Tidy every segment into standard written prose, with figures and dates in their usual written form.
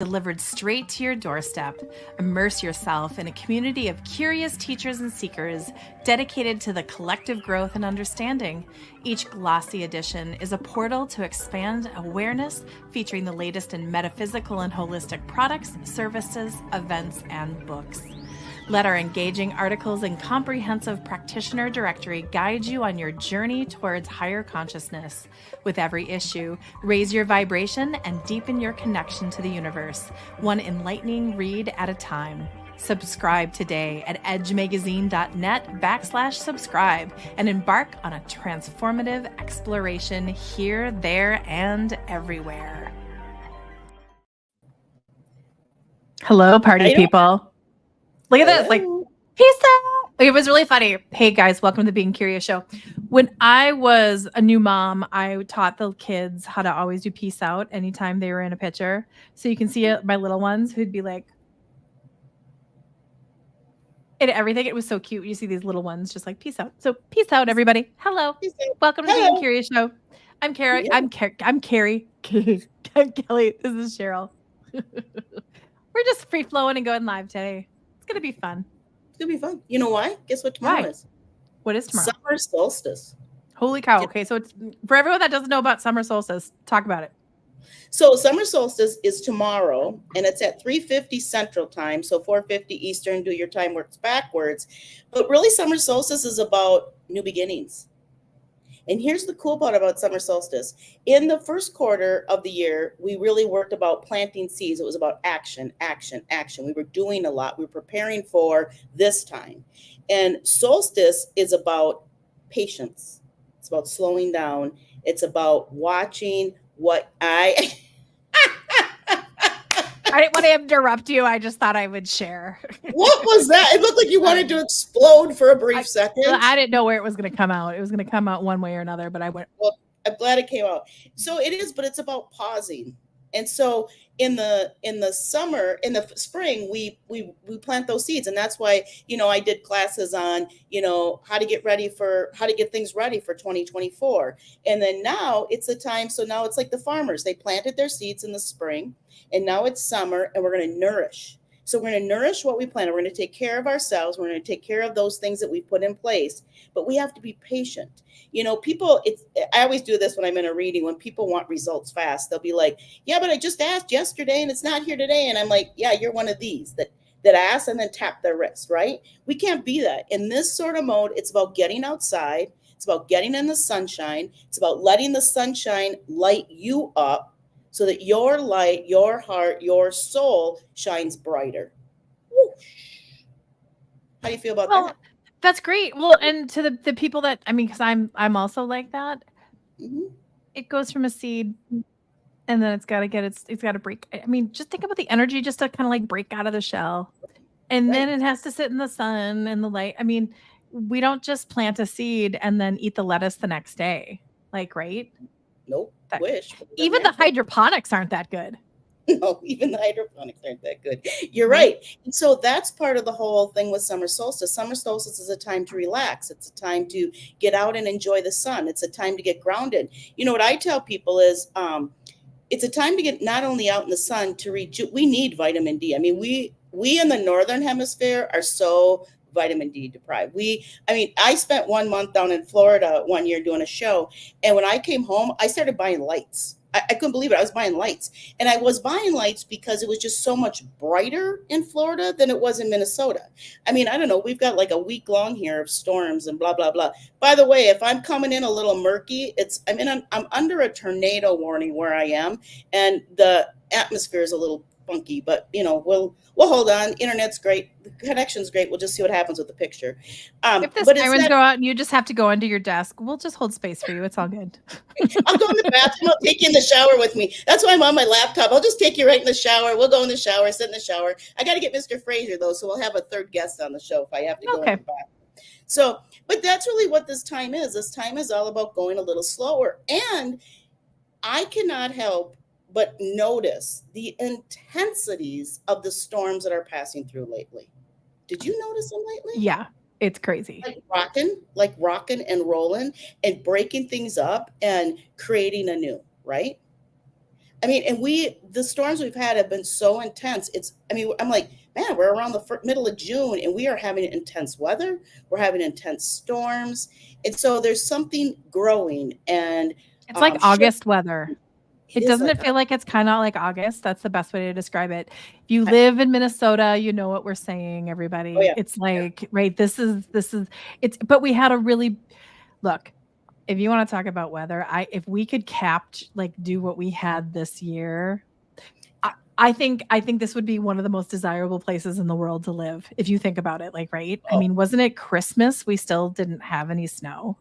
delivered straight to your doorstep. Immerse yourself in a community of curious teachers and seekers dedicated to the collective growth and understanding. Each glossy edition is a portal to expand awareness, featuring the latest in metaphysical and holistic products, services, events, and books. Let our engaging articles and comprehensive practitioner directory guide you on your journey towards higher consciousness. With every issue, raise your vibration and deepen your connection to the universe, one enlightening read at a time. Subscribe today at edgemagazine.net/subscribe and embark on a transformative exploration here, there, and everywhere. Hello, party people. Look at this, like, peace out. It was really funny. Hey guys, welcome to the Being Curious show. When I was a new mom, I taught the kids how to always do peace out anytime they were in a picture. So you can see my little ones who'd be like, and everything. It was so cute. You see these little ones just like, peace out. So peace out, everybody. Hello. Welcome to the Being Curious show. I'm Carrie. Yeah. I'm Carrie. I'm Kelly. This is Cheryl. We're just free flowing and going live today. It's going to be fun. It's going to be fun. You know why? Guess what tomorrow is? What is tomorrow? Summer Solstice. Holy cow. Okay, so it's for everyone that doesn't know about Summer Solstice, talk about it. So Summer Solstice is tomorrow, and it's at 3:50 Central Time, so 4:50 Eastern. Do your time works backwards. But really, Summer Solstice is about new beginnings. And here's the cool part about Summer Solstice. In the first quarter of the year, we really worked about planting seeds. It was about action, action, action. We were doing a lot. We were preparing for this time. And solstice is about patience. It's about slowing down. It's about watching what I didn't want to interrupt you. I just thought I would share. What was that? It looked like you wanted to explode for a brief second. I didn't know where it was going to come out. It was going to come out one way or another, but I went. Well, I'm glad it came out. So it is, but it's about pausing. And so in the summer, in the spring, we plant those seeds. And that's why, I did classes on, how to get things ready for 2024. And then now it's the time. So now it's like the farmers, they planted their seeds in the spring, and now it's summer, and we're going to nourish. So we're going to nourish what we plant. We're going to take care of ourselves. We're going to take care of those things that we put in place, but we have to be patient. People, I always do this when I'm in a reading, when people want results fast, they'll be like, yeah, but I just asked yesterday and it's not here today. And I'm like, yeah, you're one of these that ask and then tap their wrist, right? We can't be that. In this sort of mode, it's about getting outside. It's about getting in the sunshine. It's about letting the sunshine light you up, so that your light, your heart, your soul shines brighter. Whoosh. How do you feel about that? That's great. Well, and to the people that, because I'm also like that. Mm-hmm. It goes from a seed, and then it's got to break. Just think about the energy just to kind of like break out of the shell, and then it has to sit in the sun and the light. We don't just plant a seed and then eat the lettuce the next day, right? Nope. Even the hydroponics aren't that good. No, even the hydroponics aren't that good. You're right. And so that's part of the whole thing with Summer Solstice. Summer Solstice is a time to relax. It's a time to get out and enjoy the sun. It's a time to get grounded. What I tell people is it's a time to get not only out in the sun to we need vitamin D. We in the Northern Hemisphere are so vitamin D deprived. I spent 1 month down in Florida one year doing a show. And when I came home, I started buying lights. I couldn't believe it. I was buying lights. And I was buying lights because it was just so much brighter in Florida than it was in Minnesota. I don't know. We've got like a week long here of storms and blah, blah, blah. By the way, if I'm coming in a little murky, I'm under a tornado warning where I am. And the atmosphere is a little funky, but we'll hold on. Internet's great. The connection's great. We'll just see what happens with the picture. If the sirens go out and you just have to go under your desk, we'll just hold space for you. It's all good. I'll go in the bathroom. I'll take you in the shower with me. That's why I'm on my laptop. I'll just take you right in the shower. We'll go in the shower, sit in the shower. I got to get Mr. Fraser though, so we'll have a third guest on the show if I have to go in the bathroom. So, but that's really what this time is. This time is all about going a little slower. And I cannot help but notice the intensities of the storms that are passing through lately. Did you notice them lately? Yeah, it's crazy. Like rocking and rolling and breaking things up and creating anew, right? I mean, and the storms we've had have been so intense. I'm like, man, we're around the middle of June and we are having intense weather. We're having intense storms. And so there's something growing. And It's like sure, August weather. it is Doesn't like, it feel like it's kind of like August? That's the best way to describe it. If you live in Minnesota, you know what we're saying, oh, everybody. yeah. It's like, right, but we had a really, look, if you want to talk about weather, if we could do what we had this year, I think this would be one of the most desirable places in the world to live if you think about it, like, right? I Oh, mean, wasn't it Christmas? We still didn't have any snow.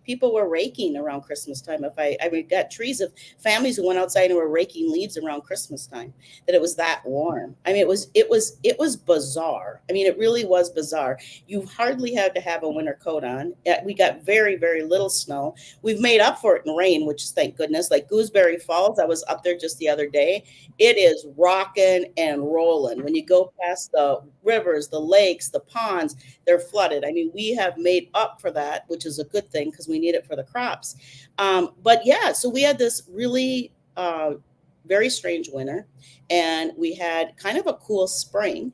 people were raking around Christmas time. We got trees of families who went outside and were raking leaves around Christmas time. That it was that warm. I mean, it was bizarre. I mean, it really was bizarre. You hardly had to have a winter coat on. We got very, very little snow. We've made up for it in rain, which is thank goodness. Like Gooseberry Falls, I was up there just the other day. It is rocking and rolling. When you go past the rivers, the lakes, the ponds, they're flooded. I mean, we have made up for that, which is a good thing because we need it for the crops. But yeah, so we had this really very strange winter, and we had kind of a cool spring.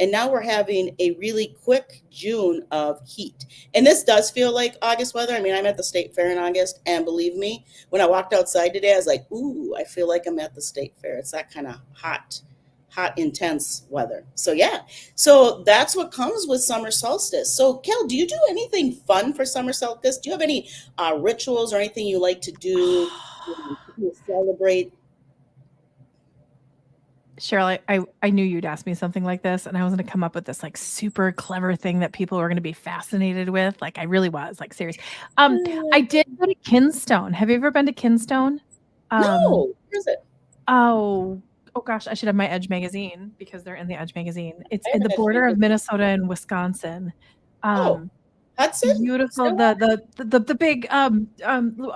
And now we're having a really quick June of heat. And this does feel like August weather. I mean, I'm at the state fair in August, and believe me, when I walked outside today, I was like, ooh, I feel like I'm at the state fair. It's that kind of hot, intense weather. So yeah, so that's what comes with summer solstice. So Kel, do you do anything fun for summer solstice? Do you have any rituals or anything you like to do to celebrate? Cheryl, I knew you'd ask me something like this, and I was going to come up with this like super clever thing that people were going to be fascinated with. Like I really was, like serious. I did go to Kinstone. Have you ever been to Kinstone? No, where is it? Oh, oh gosh, I should have my Edge magazine because they're in the Edge magazine. It's I in the haven't border of educated. Minnesota and Wisconsin. Oh, Um, Hudson, Beautiful. Stillwater. The big a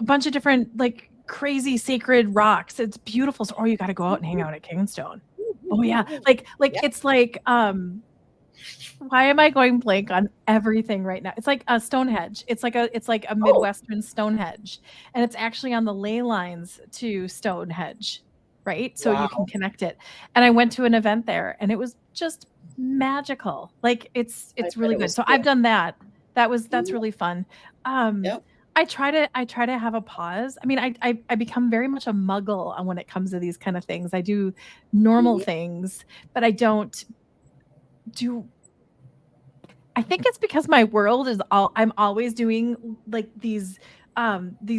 bunch of different like crazy sacred rocks. It's beautiful. So, or you got to go out and hang out at Kingstone. Oh yeah, Yeah, it's like why am I going blank on everything right now? It's like a Stonehenge. It's like a oh, Midwestern Stonehenge, and it's actually on the ley lines to Stonehenge, right? So you can wow. connect it. And I went to an event there, and it was just magical. Like I it's bet really it good. was So I've cool. done that. That's Mhm. really fun. Um, Yep. I try to have a pause. I mean, I become very much a muggle on when it comes to these kind of things. I do normal Mhm. things, but I don't do I think it's because my world is all I'm always doing like these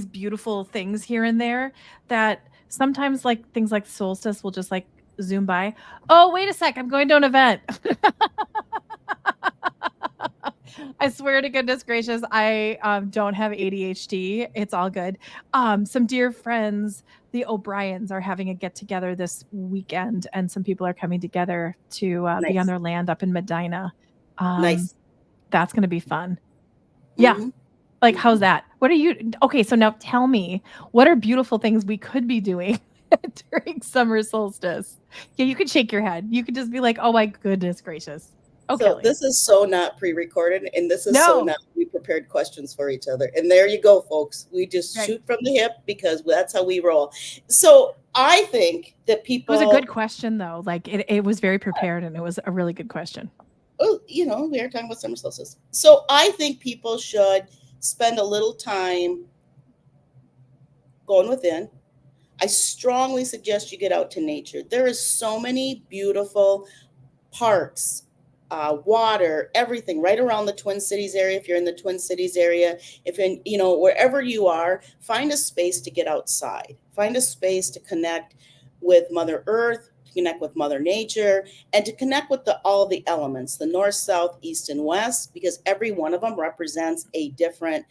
beautiful things here and there that sometimes like things like solstice will just like zoom by. Oh, wait a sec, I'm going to an event. I swear to goodness gracious, I don't have ADHD. It's all good. Some dear friends, the O'Briens, are having a get together this weekend, and some people are coming together to be on Nice, their land up in Medina. Um, nice. that's going to be fun. Yeah. Hmm. Like, how's Hmm. that? What are you? Okay, so now tell me, what are beautiful things we could be doing during summer solstice? Yeah, you could shake your head. You could just be like, oh my goodness gracious. Oh, So Kelly. this is so not pre-recorded, and this is so No. not we prepared questions for each other. And there you go, folks. We just Right. shoot from the hip because that's how we roll. So I think that It was a good people, question, though. Like, it was very prepared and it was a really good question. oh, we are talking about summer solstice. So I think people should spend a little time going within. I strongly suggest you get out to nature. There is so many beautiful parks, water, everything right around the Twin Cities area. If you're in the Twin Cities area, if in, wherever you are, find a space to get outside. Find a space to connect with Mother Earth, to connect with Mother Nature, and to connect with all the elements, the north, south, east, and west, because every one of them represents a different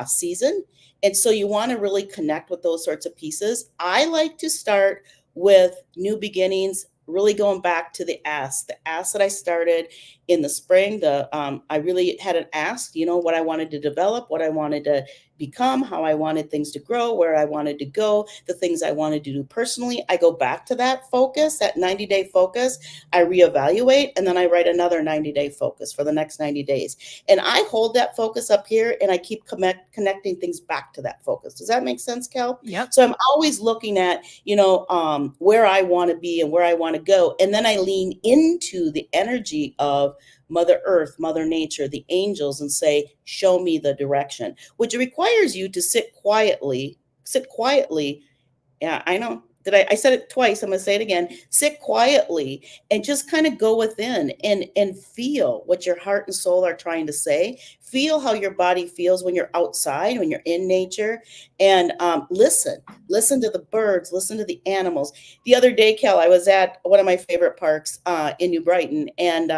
season. And so you want to really connect with those sorts of pieces. I like to start with new beginnings, really going back to the ask that I started in the spring. I really had an ask, what I wanted to develop, what I wanted to become, how I wanted things to grow, where I wanted to go, the things I wanted to do personally. I go back to that focus, that 90-day focus. I reevaluate, and then I write another 90-day focus for the next 90 days. And I hold that focus up here, and I keep connecting things back to that focus. Does that make sense, Kel? Yep. So I'm always looking at, where I want to be and where I want to go. And then I lean into the energy of Mother Earth, Mother Nature, the angels, and say, show me the direction, which requires you to sit quietly. Yeah, I know. I said it twice. I'm going to say it again. Sit quietly and just kind of go within and feel what your heart and soul are trying to say. Feel how your body feels when you're outside, when you're in nature, and listen to the birds, listen to the animals. The other day, Kel, I was at one of my favorite parks in New Brighton, and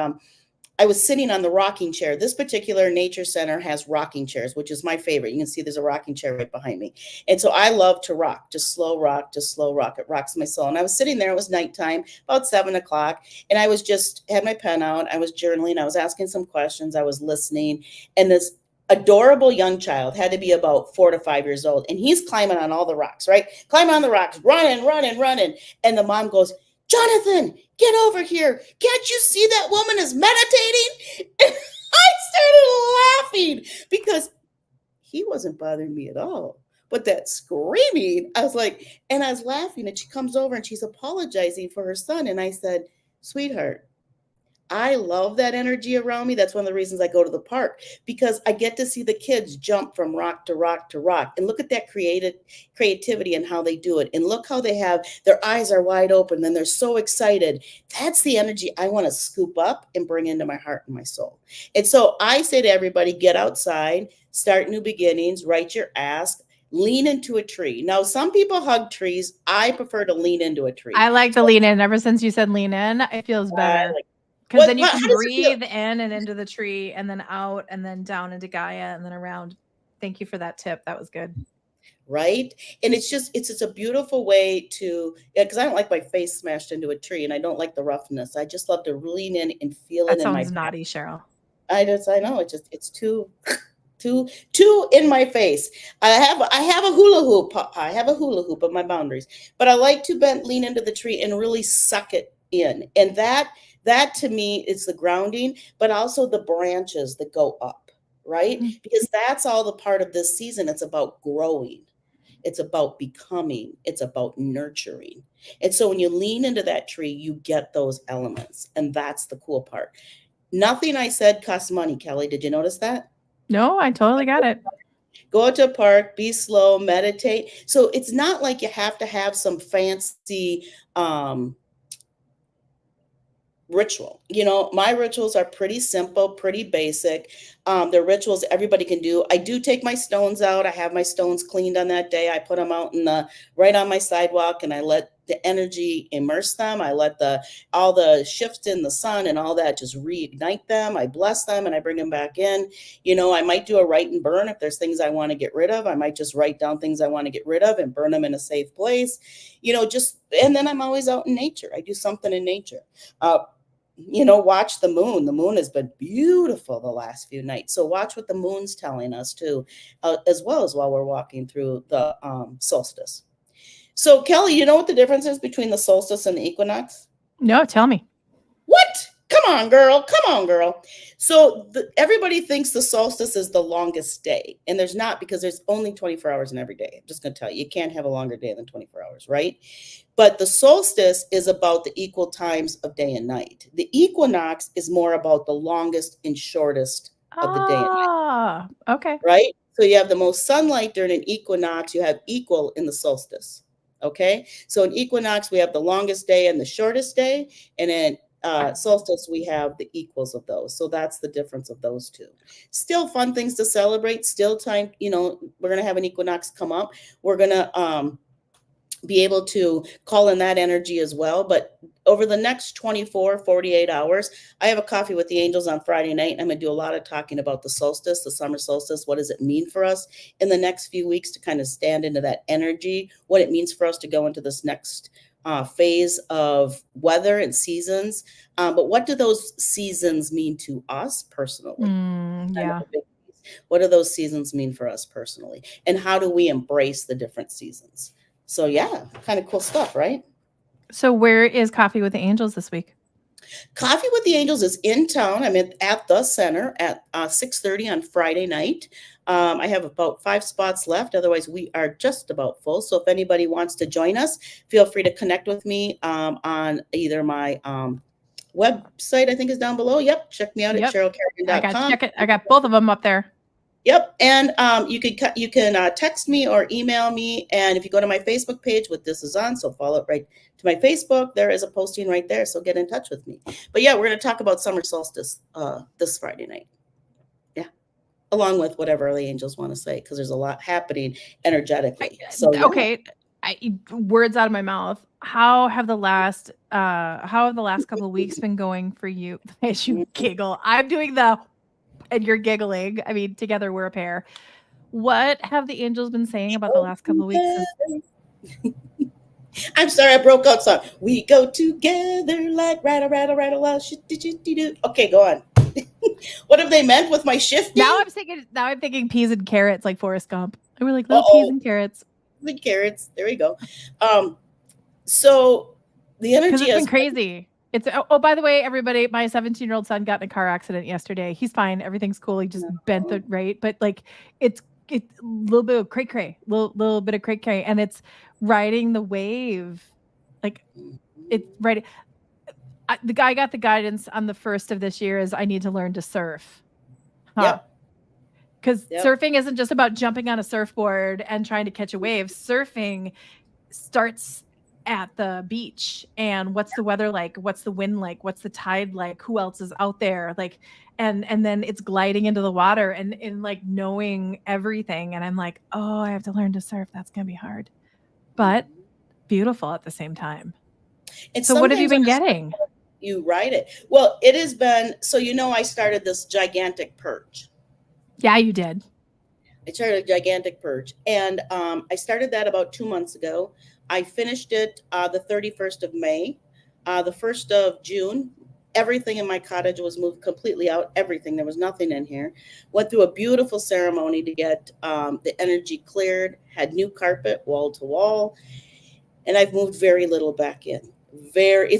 I was sitting on the rocking chair. This particular nature center has rocking chairs, which is my favorite. You can see there's a rocking chair right behind me. And so I love to rock, just slow rock, just slow rock. It rocks my soul. And I was sitting there, it was nighttime, about 7 o'clock. And I was had my pen out. I was journaling. I was asking some questions. I was listening. And this adorable young child had to be about 4 to 5 years old. And he's climbing on all the rocks, right? Climbing on the rocks, running. And the mom goes, Jonathan, get over here. Can't you see that woman is meditating? And I started laughing because he wasn't bothering me at all. But that screaming, I was laughing, and she comes over and she's apologizing for her son. And I said, sweetheart, I love that energy around me. That's one of the reasons I go to the park, because I get to see the kids jump from rock to rock to rock and look at that creativity and how they do it. And look how they have, their eyes are wide open and they're so excited. That's the energy I want to scoop up and bring into my heart and my soul. And so I say to everybody, get outside, start new beginnings, write your ask, lean into a tree. Now, some people hug trees. I prefer to lean into a tree. I like to lean in. Ever since you said lean in, it feels better. Because then you can breathe in and into the tree, and then out, and then down into Gaia, and then around. Thank you for that tip. That was good. Right. And it's a beautiful way to, because I don't like my face smashed into a tree, and I don't like the roughness. I just love to lean in and feel it in my sounds naughty, Cheryl. I know it's too in my face. I have a hula hoop. I have a hula hoop of my boundaries, but I like to lean into the tree and really suck it in. And that to me is the grounding, but also the branches that go up, right? Mm-hmm. Because that's all the part of this season. It's about growing. It's about becoming. It's about nurturing. And so when you lean into that tree, you get those elements. And that's the cool part. Nothing I said costs money, Kelly. Did you notice that? No, I totally got it. Go out to a park, be slow, meditate. So it's not like you have to have some fancy ritual. My rituals are pretty simple, pretty basic. They're rituals everybody can do. I do take my stones out. I have my stones cleaned on that day. I put them out right on my sidewalk, and I let the energy immerse them. I let all the shifts in the sun and all that just reignite them. I bless them and I bring them back in. I might do a write and burn if there's things I want to get rid of. I might just write down things I want to get rid of and burn them in a safe place. And then I'm always out in nature. I do something in nature. Watch the moon. The moon has been beautiful the last few nights. So watch what the moon's telling us too, as well as while we're walking through the solstice. So Kelly, you know what the difference is between the solstice and the equinox? No, tell me. What? Come on, girl. So everybody thinks the solstice is the longest day, and there's not, because there's only 24 hours in every day. I'm just going to tell you, you can't have a longer day than 24 hours, right? But the solstice is about the equal times of day and night. The equinox is more about the longest and shortest of the day and night. Okay. Right? So you have the most sunlight during an equinox. You have equal in the solstice. Okay? So in equinox, we have the longest day and the shortest day. And in solstice, we have the equals of those. So that's the difference of those two. Still fun things to celebrate. Still time, we're going to have an equinox come up. We're going to be able to call in that energy as well. But over the next 24, 48 hours, I have a coffee with the angels on Friday night. And I'm going to do a lot of talking about the solstice, the summer solstice. What does it mean for us in the next few weeks to kind of stand into that energy, what it means for us to go into this next phase of weather and seasons. But what do those seasons mean to us personally? Yeah. What do those seasons mean for us personally? And how do we embrace the different seasons? So yeah, kind of cool stuff, right? So where is Coffee with the Angels this week? Coffee with the Angels is in town. I'm at the center at 6:30 on Friday night. I have about 5 spots left. Otherwise, we are just about full. So if anybody wants to join us, feel free to connect with me on either my website, I think is down below. Yep. Check me out at CherylCarrigan.com. I got both of them up there. Yep. And you can text me or email me. And if you go to my Facebook page, what this is on, so follow it right to my Facebook, there is a posting right there. So get in touch with me. But yeah, we're going to talk about Summer Solstice this Friday night. Yeah. Along with whatever the angels want to say, because there's a lot happening energetically. So yeah. Okay. Words out of my mouth. How have the last couple of weeks been going for you? As you giggle, I'm doing and you're giggling. I mean, together we're a pair. What have the angels been saying about the last couple of weeks? I'm sorry, I broke out song. We go together like rattle, rattle, rattle, rattle, do. Okay, go on. What have they meant with my shifting? Now I'm thinking peas and carrots like Forrest Gump. I were like little peas and carrots. The carrots. There we go. So the energy has been crazy. It's by the way, everybody, my 17-year-old son got in a car accident yesterday. He's fine. Everything's cool. He just bent the right, but like it's a little bit of cray, little bit of cray, and it's riding the wave. Like it's right. The guy got the guidance on the first of this year is I need to learn to surf. Yep. Because surfing isn't just about jumping on a surfboard and trying to catch a wave. Surfing starts at the beach, and what's the weather like? What's the wind like? What's the tide like? Who else is out there? Like, and then it's gliding into the water and like knowing everything. And I'm like, oh, I have to learn to surf. That's gonna be hard, but beautiful at the same time. And so what have you been getting? You ride it. Well, it has been, so I started this gigantic purge. Yeah, you did. I started a gigantic purge, and I started that about 2 months ago. I finished it the 31st of May. The 1st of June, everything in my cottage was moved completely out. Everything. There was nothing in here. Went through a beautiful ceremony to get the energy cleared, had new carpet wall to wall, and I've moved very little back in.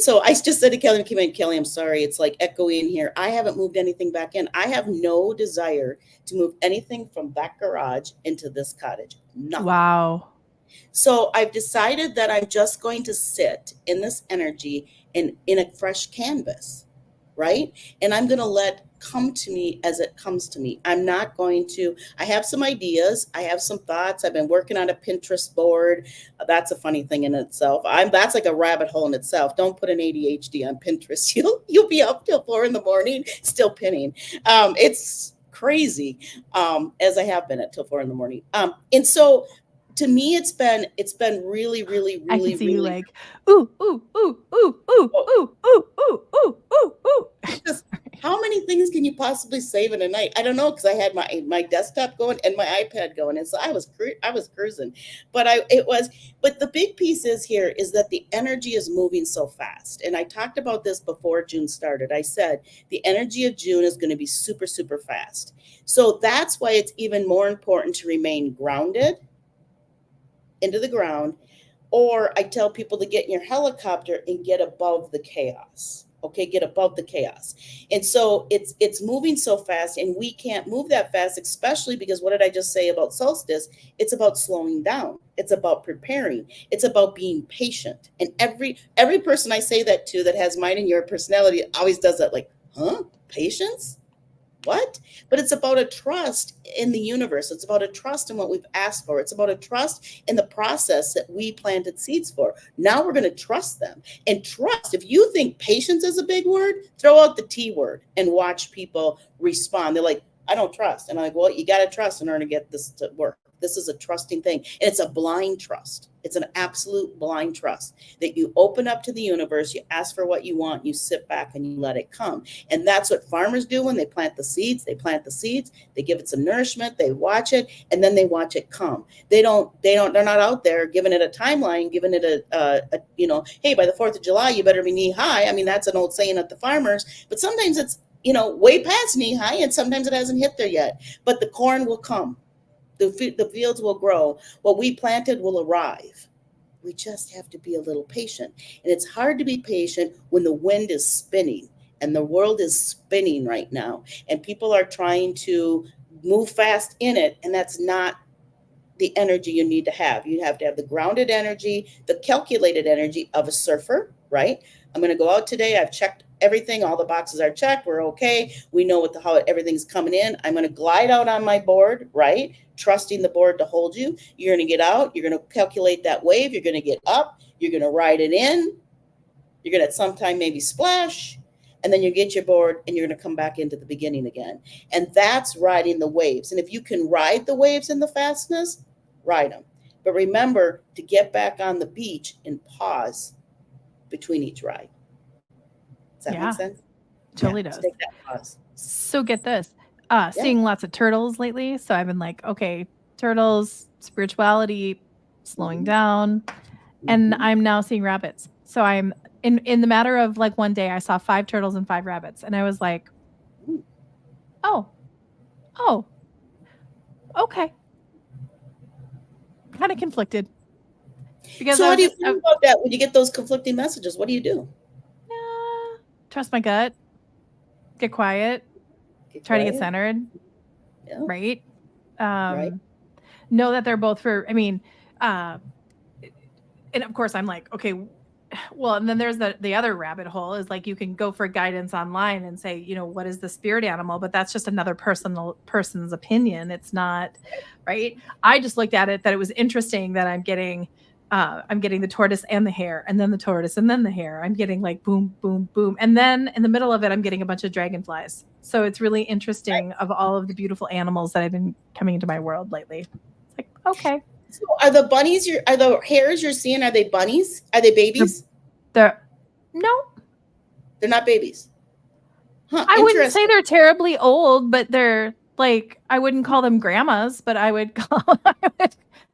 So I just said to Kelly, I'm sorry, it's like echoing here. I haven't moved anything back in. I have no desire to move anything from that garage into this cottage. Nothing. Wow. So I've decided that I'm just going to sit in this energy in a fresh canvas, right? And I'm going to let come to me as it comes to me. I'm not going to, I have some ideas. I have some thoughts. I've been working on a Pinterest board. That's a funny thing in itself. That's like a rabbit hole in itself. Don't put an ADHD on Pinterest. You'll be up till 4 a.m. still pinning. It's crazy. As I have been at till 4 a.m. And so to me, it's been really, really, really, I can see really you like, ooh, ooh, ooh, ooh, ooh, ooh, ooh, ooh, ooh, ooh, ooh. How many things can you possibly save in a night? I don't know, because I had my desktop going and my iPad going, and so I was cruising. But the big piece is that the energy is moving so fast. And I talked about this before June started. I said the energy of June is going to be super, super fast. So that's why it's even more important to remain grounded into the ground, or I tell people to get in your helicopter and get above the chaos. Okay, get above the chaos. And so it's moving so fast, and we can't move that fast, especially because what did I just say about solstice? It's about slowing down. It's about preparing. It's about being patient. And every person I say that to that has mine and your personality always does that, like, huh? Patience? What? But it's about a trust in the universe. It's about a trust in what we've asked for. It's about a trust in the process that we planted seeds for. Now we're going to trust them. And trust, if you think patience is a big word, throw out the T word and watch people respond. They're like, I don't trust. And I'm like, well, you got to trust in order to get this to work. This is a trusting thing. And it's a blind trust. It's an absolute blind trust that you open up to the universe, you ask for what you want, you sit back and you let it come. And that's what farmers do when they plant the seeds. They plant the seeds, they give it some nourishment, they watch it, and then they watch it come. They're not out there giving it a timeline, giving it hey, by the 4th of July, you better be knee high. I mean, that's an old saying at the farmers, but sometimes it's, way past knee high, and sometimes it hasn't hit there yet. But the corn will come. The fields will grow. What we planted will arrive. We just have to be a little patient. And it's hard to be patient when the wind is spinning, and the world is spinning right now. And people are trying to move fast in it, and that's not the energy you need to have. You have to have the grounded energy, the calculated energy of a surfer, right? I'm going to go out today. I've checked everything. All the boxes are checked. We're okay. We know how everything's coming in. I'm going to glide out on my board, right? Trusting the board to hold you. You're going to get out. You're going to calculate that wave. You're going to get up. You're going to ride it in. You're going to at some time maybe splash. And then you get your board and you're going to come back into the beginning again. And that's riding the waves. And if you can ride the waves in the fastness, ride them. But remember to get back on the beach and pause between each ride. Does that make sense? Totally does. Take that pause. So get this, seeing lots of turtles lately. So I've been like, okay, turtles, spirituality, slowing down. And I'm now seeing rabbits. So I'm in the matter of like one day, I saw 5 turtles and 5 rabbits. And I was like, oh, okay. Kind of conflicted. Because so how do you feel about that when you get those conflicting messages? What do you do? Trust my gut. Get quiet. Try to get centered. Yeah. Right? Right. Know that they're both for, and of course I'm like, okay, well, and then there's the other rabbit hole is like, you can go for guidance online and say, what is the spirit animal? But that's just another person's opinion. It's not right. I just looked at it that it was interesting that I'm getting the tortoise and the hare, and then the tortoise and then the hare. I'm getting like boom, boom, boom. And then in the middle of it, I'm getting a bunch of dragonflies. So it's really interesting of all of the beautiful animals that have been coming into my world lately. It's like, okay. So are the bunnies, are the hares you're seeing, are they bunnies? Are they babies? No. They're not babies. Huh, I wouldn't say they're terribly old, but they're like, I wouldn't call them grandmas, but I would call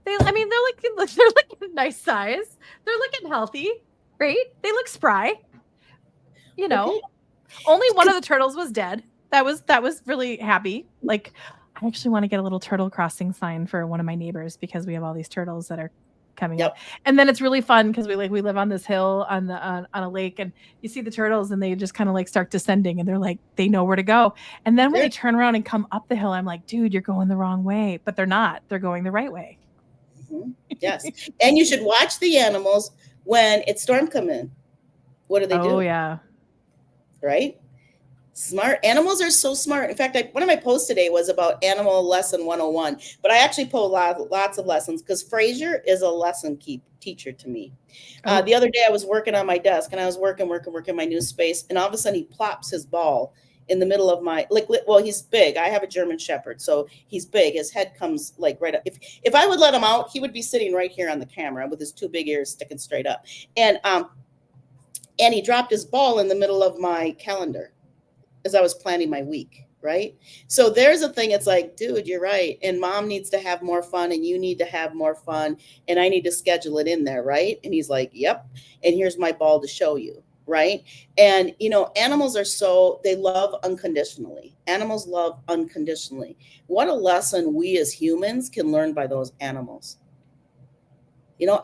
they're looking nice size. They're looking healthy, right? They look spry. Okay. Only one of the turtles was dead. That was really happy. Like, I actually want to get a little turtle crossing sign for one of my neighbors because we have all these turtles that are coming up. And then it's really fun because we live on this hill on a lake, and you see the turtles and they just kind of like start descending, and they're like, they know where to go. And then when they turn around and come up the hill, I'm like, dude, you're going the wrong way. But they're not. They're going the right way. Mm-hmm. Yes. And you should watch the animals when it's storm come in. What do they do? Oh, yeah. Right? Smart. Animals are so smart. In fact, one of my posts today was about Animal Lesson 101, but I actually post lots of lessons because Fraser is a lesson teacher to me. The other day I was working on my desk, and I was working my new space, and all of a sudden he plops his ball in the middle of my, he's big. I have a German Shepherd, so he's big. His head comes like right up. If I would let him out, he would be sitting right here on the camera with his 2 big ears sticking straight up. And he dropped his ball in the middle of my calendar as I was planning my week, right? So there's a thing, it's like, dude, you're right. And mom needs to have more fun, and you need to have more fun, and I need to schedule it in there, right? And he's like, yep. And here's my ball to show you, right? And, animals they love unconditionally. Animals love unconditionally. What a lesson we as humans can learn by those animals.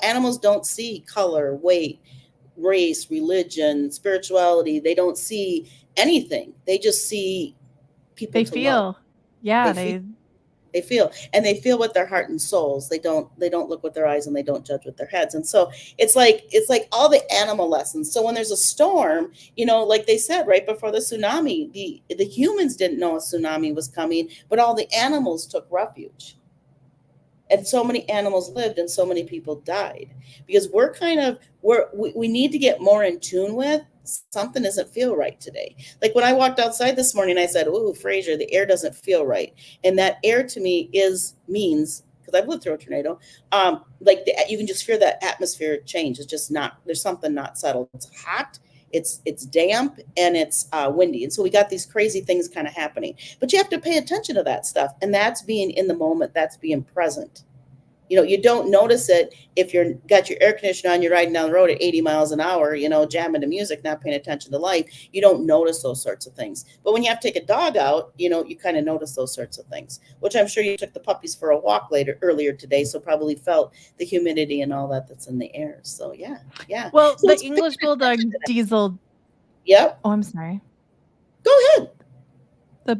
Animals don't see color, weight, race, religion, spirituality. They don't see anything. They just see people. They feel. Love. Yeah, they feel, and they feel with their heart and souls. They don't look with their eyes, and they don't judge with their heads. And so it's like all the animal lessons. So when there's a storm, like they said right before the tsunami, the humans didn't know a tsunami was coming, but all the animals took refuge. And so many animals lived, and so many people died because we need to get more in tune with something doesn't feel right today. Like when I walked outside this morning, I said, "Ooh, Fraser, the air doesn't feel right." And that air to me means, because I've lived through a tornado, you can just feel that atmosphere change. It's just not, there's something not settled. It's hot, it's damp, and it's windy. And so we got these crazy things kind of happening. But you have to pay attention to that stuff. And that's being in the moment. That's being present. You don't notice it if you're got your air conditioner on, you're riding down the road at 80 miles an hour, jamming to music, not paying attention to life. You don't notice those sorts of things. But when you have to take a dog out, you kind of notice those sorts of things, which I'm sure you took the puppies for a walk earlier today, so probably felt the humidity and all that's in the air. So yeah, yeah. Well, So the English Bulldog Diesel. Yep. Oh, I'm sorry. Go ahead.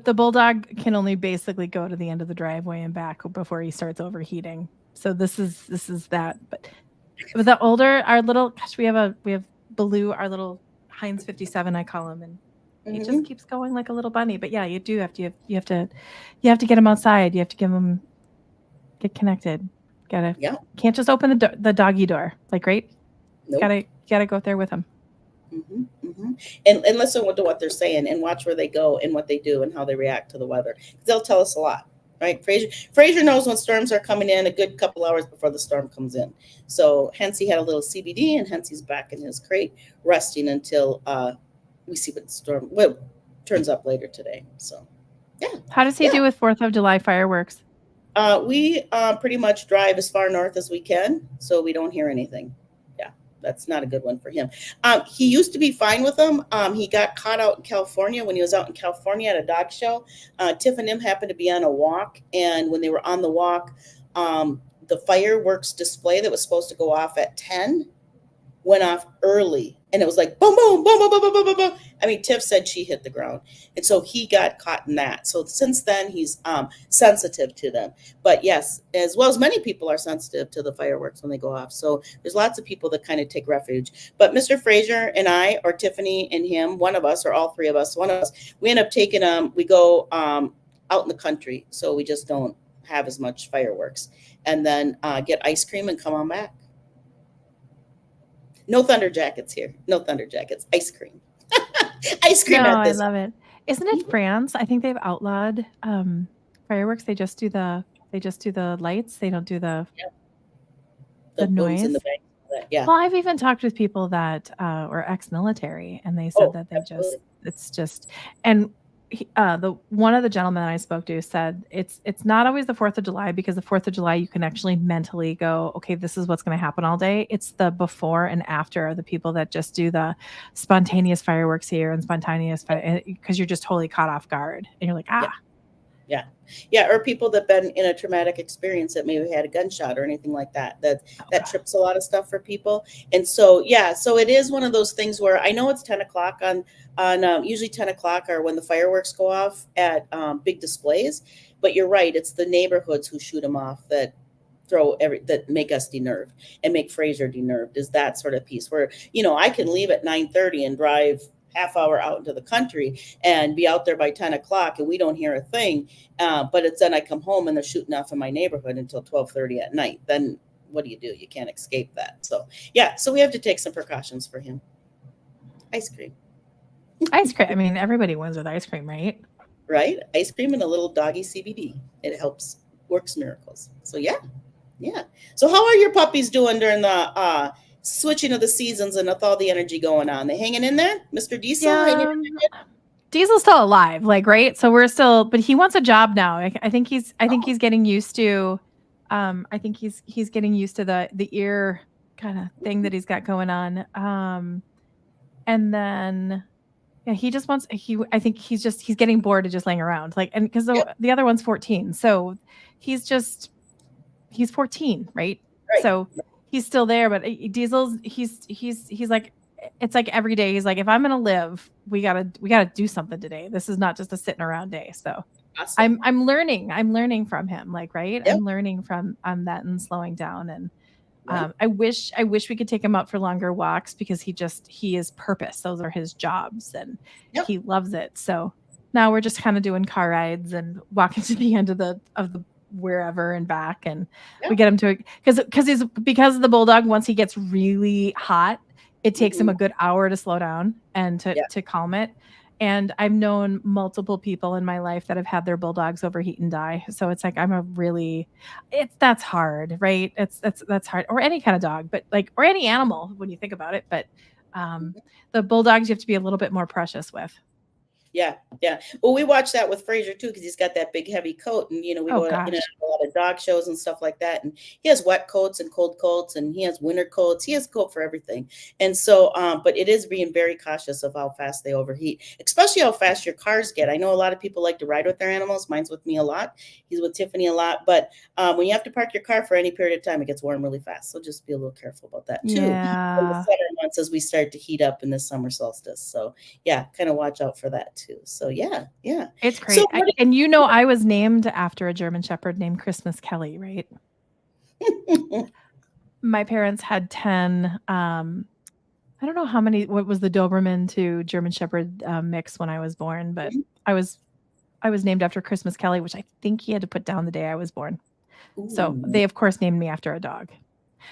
The Bulldog can only basically go to the end of the driveway and back before he starts overheating. So this is that. But the older, our little, gosh, we have Baloo, our little Heinz 57, I call him, and he just keeps going like a little bunny. But yeah, you do have to get him outside. You have to get connected. Can't just open the doggy door. Like, right? Nope. Gotta go there with him. And listen to what they're saying and watch where they go and what they do and how they react to the weather. They'll tell us a lot, right? Fraser knows when storms are coming in a good couple hours before the storm comes in. So hence he had a little CBD, and hence he's back in his crate resting until we see what the storm turns up later today. So yeah. How does he do with 4th of July fireworks? We pretty much drive as far north as we can, so we don't hear anything. That's not a good one for him. He used to be fine with them. He got caught out in California when he was out in California at a dog show. Tiff and him happened to be on a walk, and when they were on the walk, the fireworks display that was supposed to go off at 10 went off early, and it was like boom, boom, boom, boom, boom, boom, boom, boom. I mean, Tiff said she hit the ground, and so he got caught in that. So since then, he's sensitive to them. But yes, as well as many people are sensitive to the fireworks when they go off. So there's lots of people that kind of take refuge. But Mr. Fraser and I, or Tiffany and him, one of us, or all three of us, one of us, we end up taking them. We go out in the country, so we just don't have as much fireworks, and then get ice cream and come on back. No thunder jackets here. No thunder jackets. Ice cream. Ice cream. No, I love it. Isn't it France? I think they've outlawed fireworks. They just do the lights. They don't do the noise. In the bank. Yeah. Well, I've even talked with people that were ex-military, and they said that it's just, and one of the gentlemen I spoke to said it's not always the 4th of July, because the 4th of July you can actually mentally go, okay, this is what's going to happen all day. It's the before and after, the people that just do the spontaneous fireworks here and spontaneous because you're just totally caught off guard, and you're like, Yeah. Or people that've been in a traumatic experience that maybe had a gunshot or anything like that. That trips a lot of stuff for people. And so, so it is one of those things where I know it's 10 o'clock on usually 10 o'clock or when the fireworks go off at big displays. But you're right. It's the neighborhoods who shoot them off that that make us denerved and make Fraser denerved, is that sort of piece where, I can leave at 9:30 and drive half hour out into the country and be out there by 10 o'clock and we don't hear a thing. But it's then I come home and they're shooting off in my neighborhood until 12:30 at night. Then what do? You can't escape that. So we have to take some precautions for him. Ice cream. I mean, everybody wins with ice cream, right? Right. Ice cream and a little doggy CBD. It helps, works miracles. So yeah. So how are your puppies doing during the switching of the seasons and with all the energy going on? They hanging in there, Mr. Diesel? Yeah. Diesel's still alive, right? So we're still, but he wants a job now. I think he's getting used to. I think he's getting used to the ear kind of thing that he's got going on. And then he just wants. I think he's getting bored of just laying around, and because the other one's 14, so he's 14, right? So he's still there, but Diesel's he's like, it's like every day he's like, if I'm gonna live, we gotta do something today. This is not just a sitting around day. So awesome. I'm learning from him, right? Yep. I'm learning from that and slowing down. And I wish we could take him out for longer walks, because he is purpose. Those are his jobs, and he loves it. So now we're just kind of doing car rides and walking to the end of the wherever and back, and we get him to, because of the Bulldog, once he gets really hot, it takes him a good hour to slow down and to calm it. And I've known multiple people in my life that have had their Bulldogs overheat and die. So it's like, that's hard, right? That's hard, or any kind of dog, but or any animal when you think about it. But the Bulldogs you have to be a little bit more precious with. Yeah, yeah. Well, we watch that with Fraser too because he's got that big heavy coat, and we Oh go to gosh. a lot of dog shows and stuff like that. And he has wet coats and cold coats, and he has winter coats. He has a coat for everything. And so, but it is being very cautious of how fast they overheat, especially how fast your cars get. I know a lot of people like to ride with their animals. Mine's with me a lot. He's with Tiffany a lot. But when you have to park your car for any period of time, it gets warm really fast. So just be a little careful about that too. In the Yeah. summer months, as we start to heat up in the summer solstice. So yeah, kind of watch out for that too. So yeah, yeah. It's So great. And I was named after a German Shepherd named Christmas Kelly, right? My parents had 10, I don't know how many, what was the Doberman to German Shepherd mix when I was born, but I was named after Christmas Kelly, which I think he had to put down the day I was born. So Ooh, they, of course, named me after a dog.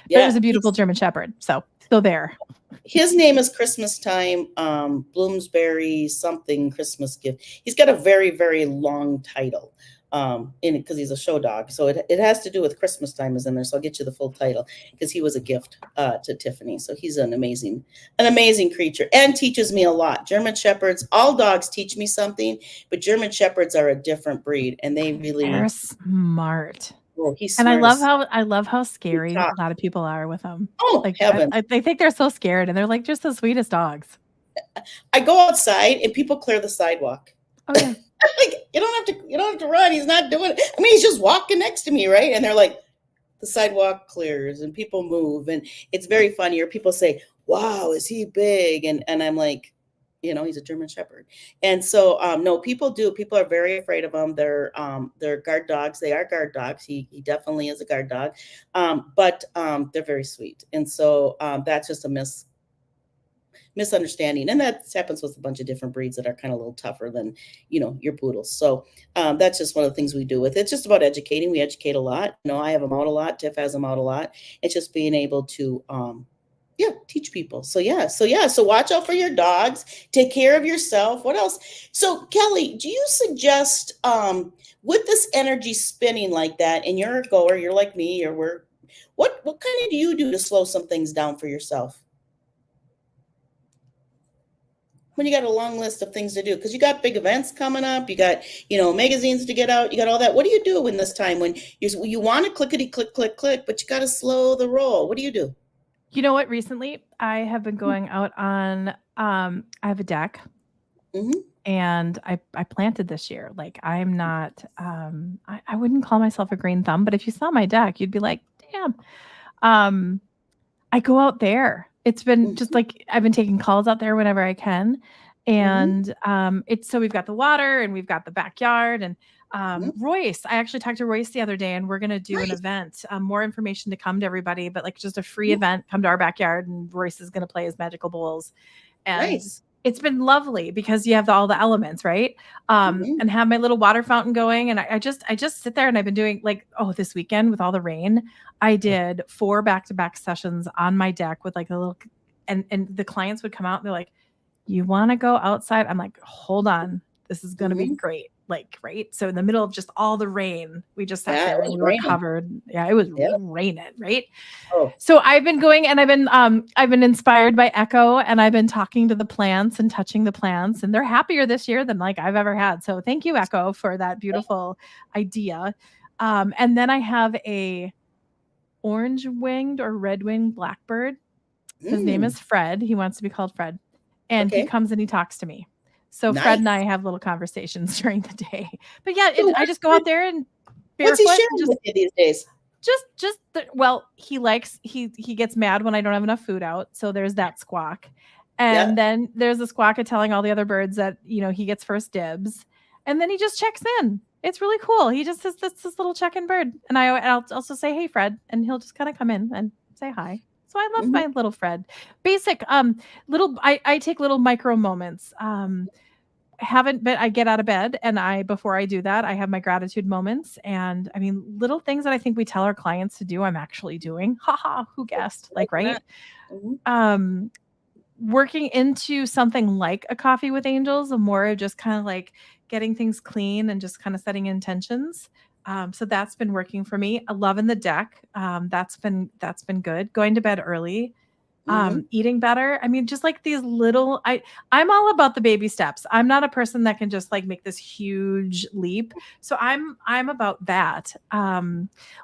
But it was yeah, a beautiful German Shepherd. So still there. his name is Christmas time, Bloomsbury something Christmas gift. He's got a very, very long title in it because he's a show dog. So it has to do with Christmas time is in there. So I'll get you the full title because he was a gift to Tiffany. So he's an amazing creature and teaches me a lot. German Shepherds, all dogs teach me something, but German Shepherds are a different breed and they They're really, smart. oh, he's And smart as I love how scary top. a lot of people are with them. Oh, Like heaven. they think they're so scared and they're like just the sweetest dogs. I go outside and people clear the sidewalk. Oh yeah. Like you don't have to run. He's not doing it. I mean, he's just walking next to me, right? And they're like, the sidewalk clears and people move, and it's very funny. Or people say, "Wow, is he big?" And I'm like, he's a German Shepherd. And so, no, people do. People are very afraid of them. They're guard dogs. They are guard dogs. He definitely is a guard dog, but they're very sweet. And so that's just a misunderstanding, and that happens with a bunch of different breeds that are kind of a little tougher than your poodles. So that's just one of the things we do with it. It's just about educating. We educate a lot. I have them out a lot. Tiff has them out a lot. It's just being able to teach people. So watch out for your dogs, take care of yourself. What else? So Kelly, do you suggest with this energy spinning like that, and you're a goer, you're like me, or what kind of do you do to slow some things down for yourself when you got a long list of things to do? Because you got big events coming up, you got magazines to get out, you got all that. What do you do in this time when you want to clickety click click click, but you got to slow the roll? What do you do? You know what? Recently, I have been going out on. I have a deck, Mm-hmm. and I planted this year. Like I'm not. I wouldn't call myself a green thumb, but if you saw my deck, you'd be like, damn. I go out there. It's been just like I've been taking calls out there whenever I can. Mm-hmm. And it's so we've got the water and we've got the backyard. And Mm-hmm. Royce, I actually talked to Royce the other day and we're going to do an Nice. event. More information to come to everybody, but like just a free event. Come to our backyard and Royce is going to play his magical bowls. And Nice. it's been lovely because you have all the elements, right? Mm-hmm. And have my little water fountain going. And I just sit there and I've been doing like, this weekend with all the rain, I did 4 back-to-back sessions on my deck with like a little, and the clients would come out and they're like, you want to go outside? I'm like, hold on, this is going to be Mm-hmm. great. Like, right. So in the middle of just all the rain, we just sat Yeah, it there and was we were raining. covered. Yeah, it was Yeah. raining. Right. Oh. So I've been going and I've been inspired by Echo and I've been talking to the plants and touching the plants and they're happier this year than like I've ever had. So thank you, Echo, for that beautiful idea. And then I have a orange-winged or red-winged blackbird. His name Mm. is Fred. He wants to be called Fred. And he Okay. comes and he talks to me. So Fred and I Nice. have little conversations during the day. But yeah, So I just go out there and what's he barefoot and sharing with you these days? well, he gets mad when I don't have enough food out. So there's that squawk. Yeah. And then there's the squawk of telling all the other birds that, he gets first dibs. And then he just checks in. It's really cool. He just says this little check-in bird. And I'll also say, hey, Fred. And he'll just kind of come in and say hi. So I love Mm-hmm. my little Fred. Basic, I take little micro moments. I get out of bed and before I do that, I have my gratitude moments. And I mean, little things that I think we tell our clients to do, I'm actually doing. Haha, who guessed? Like, right? Mm-hmm. Working into something like a coffee with angels, more of just kind of like getting things clean and just kind of setting intentions. So that's been working for me. I love in the deck. That's been good. Going to bed early. eating better. I mean, just like these little, I'm all about the baby steps. I'm not a person that can just like make this huge leap. So I'm about that.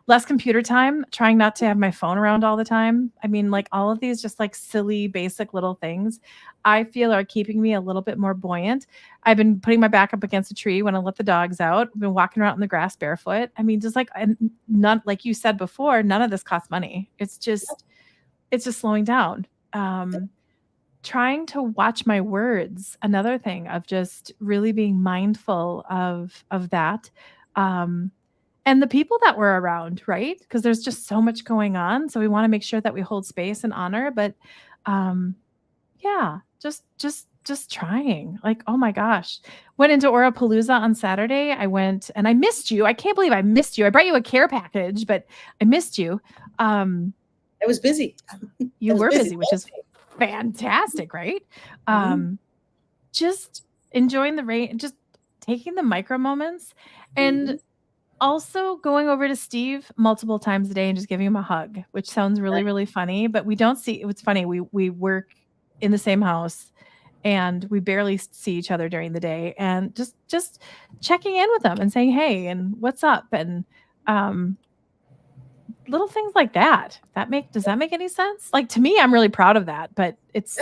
Less computer time, trying not to have my phone around all the time. I mean, like all of these just like silly, basic little things I feel are keeping me a little bit more buoyant. I've been putting my back up against a tree when I let the dogs out. I've been walking around in the grass barefoot. I mean, just like, and none, like you said before, none of this costs money. It's just slowing down. Trying to watch my words, another thing of just really being mindful of that. And the people that we're around, right? Because there's just so much going on. So we want to make sure that we hold space and honor. But yeah, just trying. Like, oh my gosh. Went into Orapalooza on Saturday. I went and I missed you. I can't believe I missed you. I brought you a care package, but I missed you. I was busy. You were busy, which is fantastic, right? Just enjoying the rain, just taking the micro moments, and also going over to Steve multiple times a day and just giving him a hug, which sounds really, really funny, but we don't see, it's funny. We work in the same house and we barely see each other during the day, and just checking in with them and saying, hey, and what's up? And, little things like that. Does that make any sense? Like, to me, I'm really proud of that, but it's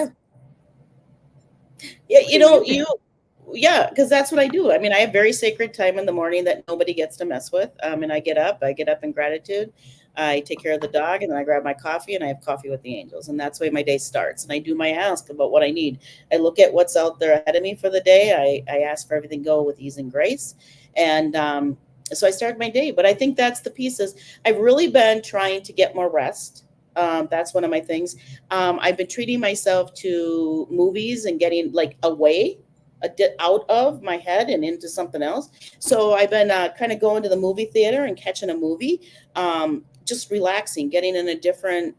because that's what I do. I mean, I have very sacred time in the morning that nobody gets to mess with. And I get up in gratitude. I take care of the dog, and then I grab my coffee and I have coffee with the angels. And that's the way my day starts. And I do my ask about what I need. I look at what's out there ahead of me for the day. I ask for everything to go with ease and grace. And, so I started my day, but I think that's the pieces. I've really been trying to get more rest. That's one of my things. I've been treating myself to movies and getting like away out of my head and into something else. So I've been kind of going to the movie theater and catching a movie, just relaxing, getting in a different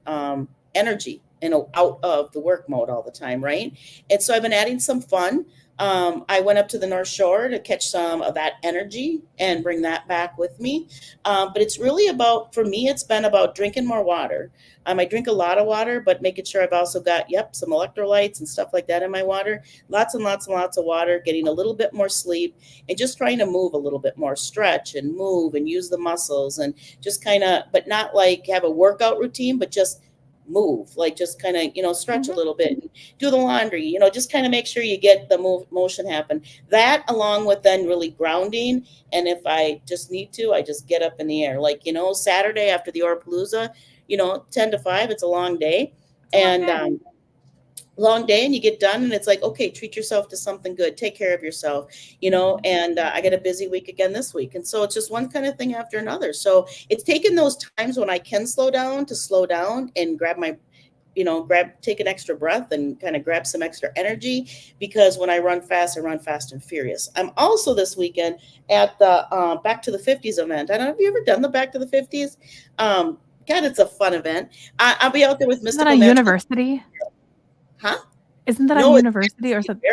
energy and out of the work mode all the time, right? And so I've been adding some fun. I went up to the North Shore to catch some of that energy and bring that back with me. But it's really about, for me, it's been about drinking more water. I drink a lot of water, but making sure I've also got, some electrolytes and stuff like that in my water. Lots and lots and lots of water, getting a little bit more sleep, and just trying to move a little bit more, stretch and move and use the muscles, and just kind of, but not like have a workout routine, but just move, like just kind of, stretch a little bit, and do the laundry, just kind of make sure you get the motion happen. That, along with then really grounding. And if I just need to, I just get up in the air. Like, Saturday after the Orapalooza, 10 to 5, it's a long day. Long day, and you get done, and it's like, okay, treat yourself to something good, take care of yourself, and I get a busy week again this week. And so it's just one kind of thing after another. So it's taken those times when I can slow down and grab my, take an extra breath and kind of grab some extra energy, because when I run fast and furious. I'm also this weekend at the Back to the 50s event. I don't know, have you ever done the Back to the 50s? God, it's a fun event. I'll be out there with Mystical. Isn't that a university? Huh? Isn't that a university or something?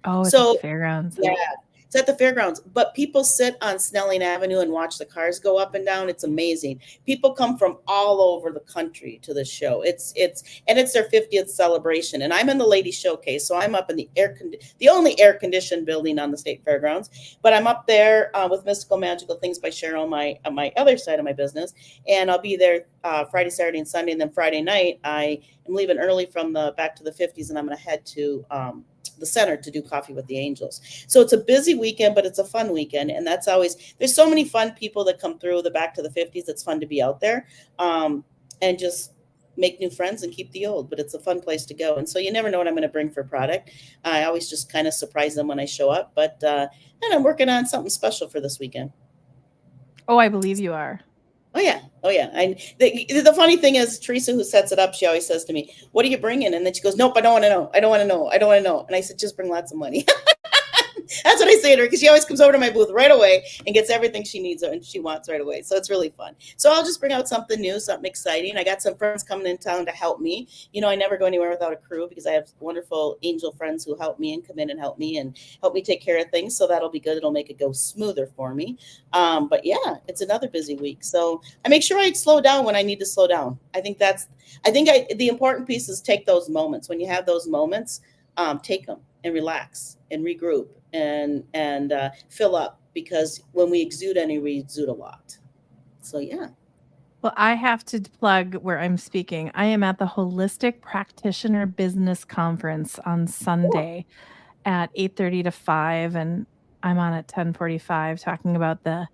Oh, it's at the fairgrounds. Yeah, it's at the fairgrounds. But people sit on Snelling Avenue and watch the cars go up and down. It's amazing. People come from all over the country to the show. It's their 50th celebration. And I'm in the Ladies Showcase, so I'm up in the only air conditioned building on the state fairgrounds. But I'm up there with Mystical Magical Things by Cheryl, my other side of my business, and I'll be there Friday, Saturday, and Sunday. And then Friday night, I am leaving early from the Back to the 50s, and I'm going to head to the center to do Coffee with the Angels. So it's a busy weekend, but it's a fun weekend. And that's always, there's so many fun people that come through the Back to the 50s. It's fun to be out there and just make new friends and keep the old, but it's a fun place to go. And so you never know what I'm going to bring for product. I always just kind of surprise them when I show up, but and I'm working on something special for this weekend. Oh, I believe you are. Oh yeah. The funny thing is, Teresa, who sets it up, she always says to me, "What are you bringing?" And then she goes, "Nope, I don't want to know. I don't want to know. And I said, "Just bring lots of money." That's what I say to her, because she always comes over to my booth right away and gets everything she needs and she wants right away. So it's really fun. So I'll just bring out something new, something exciting. I got some friends coming in town to help me. I never go anywhere without a crew, because I have wonderful angel friends who help me and come in and help me take care of things. So that'll be good. It'll make it go smoother for me. But yeah, it's another busy week. So I make sure I slow down when I need to slow down. The important piece is take those moments. When you have those moments, take them and relax and regroup and fill up, because when we exude we exude a lot. So yeah. Well, I have to plug where I'm speaking. I am at the Holistic Practitioner Business Conference on Sunday at 8:30 to 5, and I'm on at 10:45 talking about the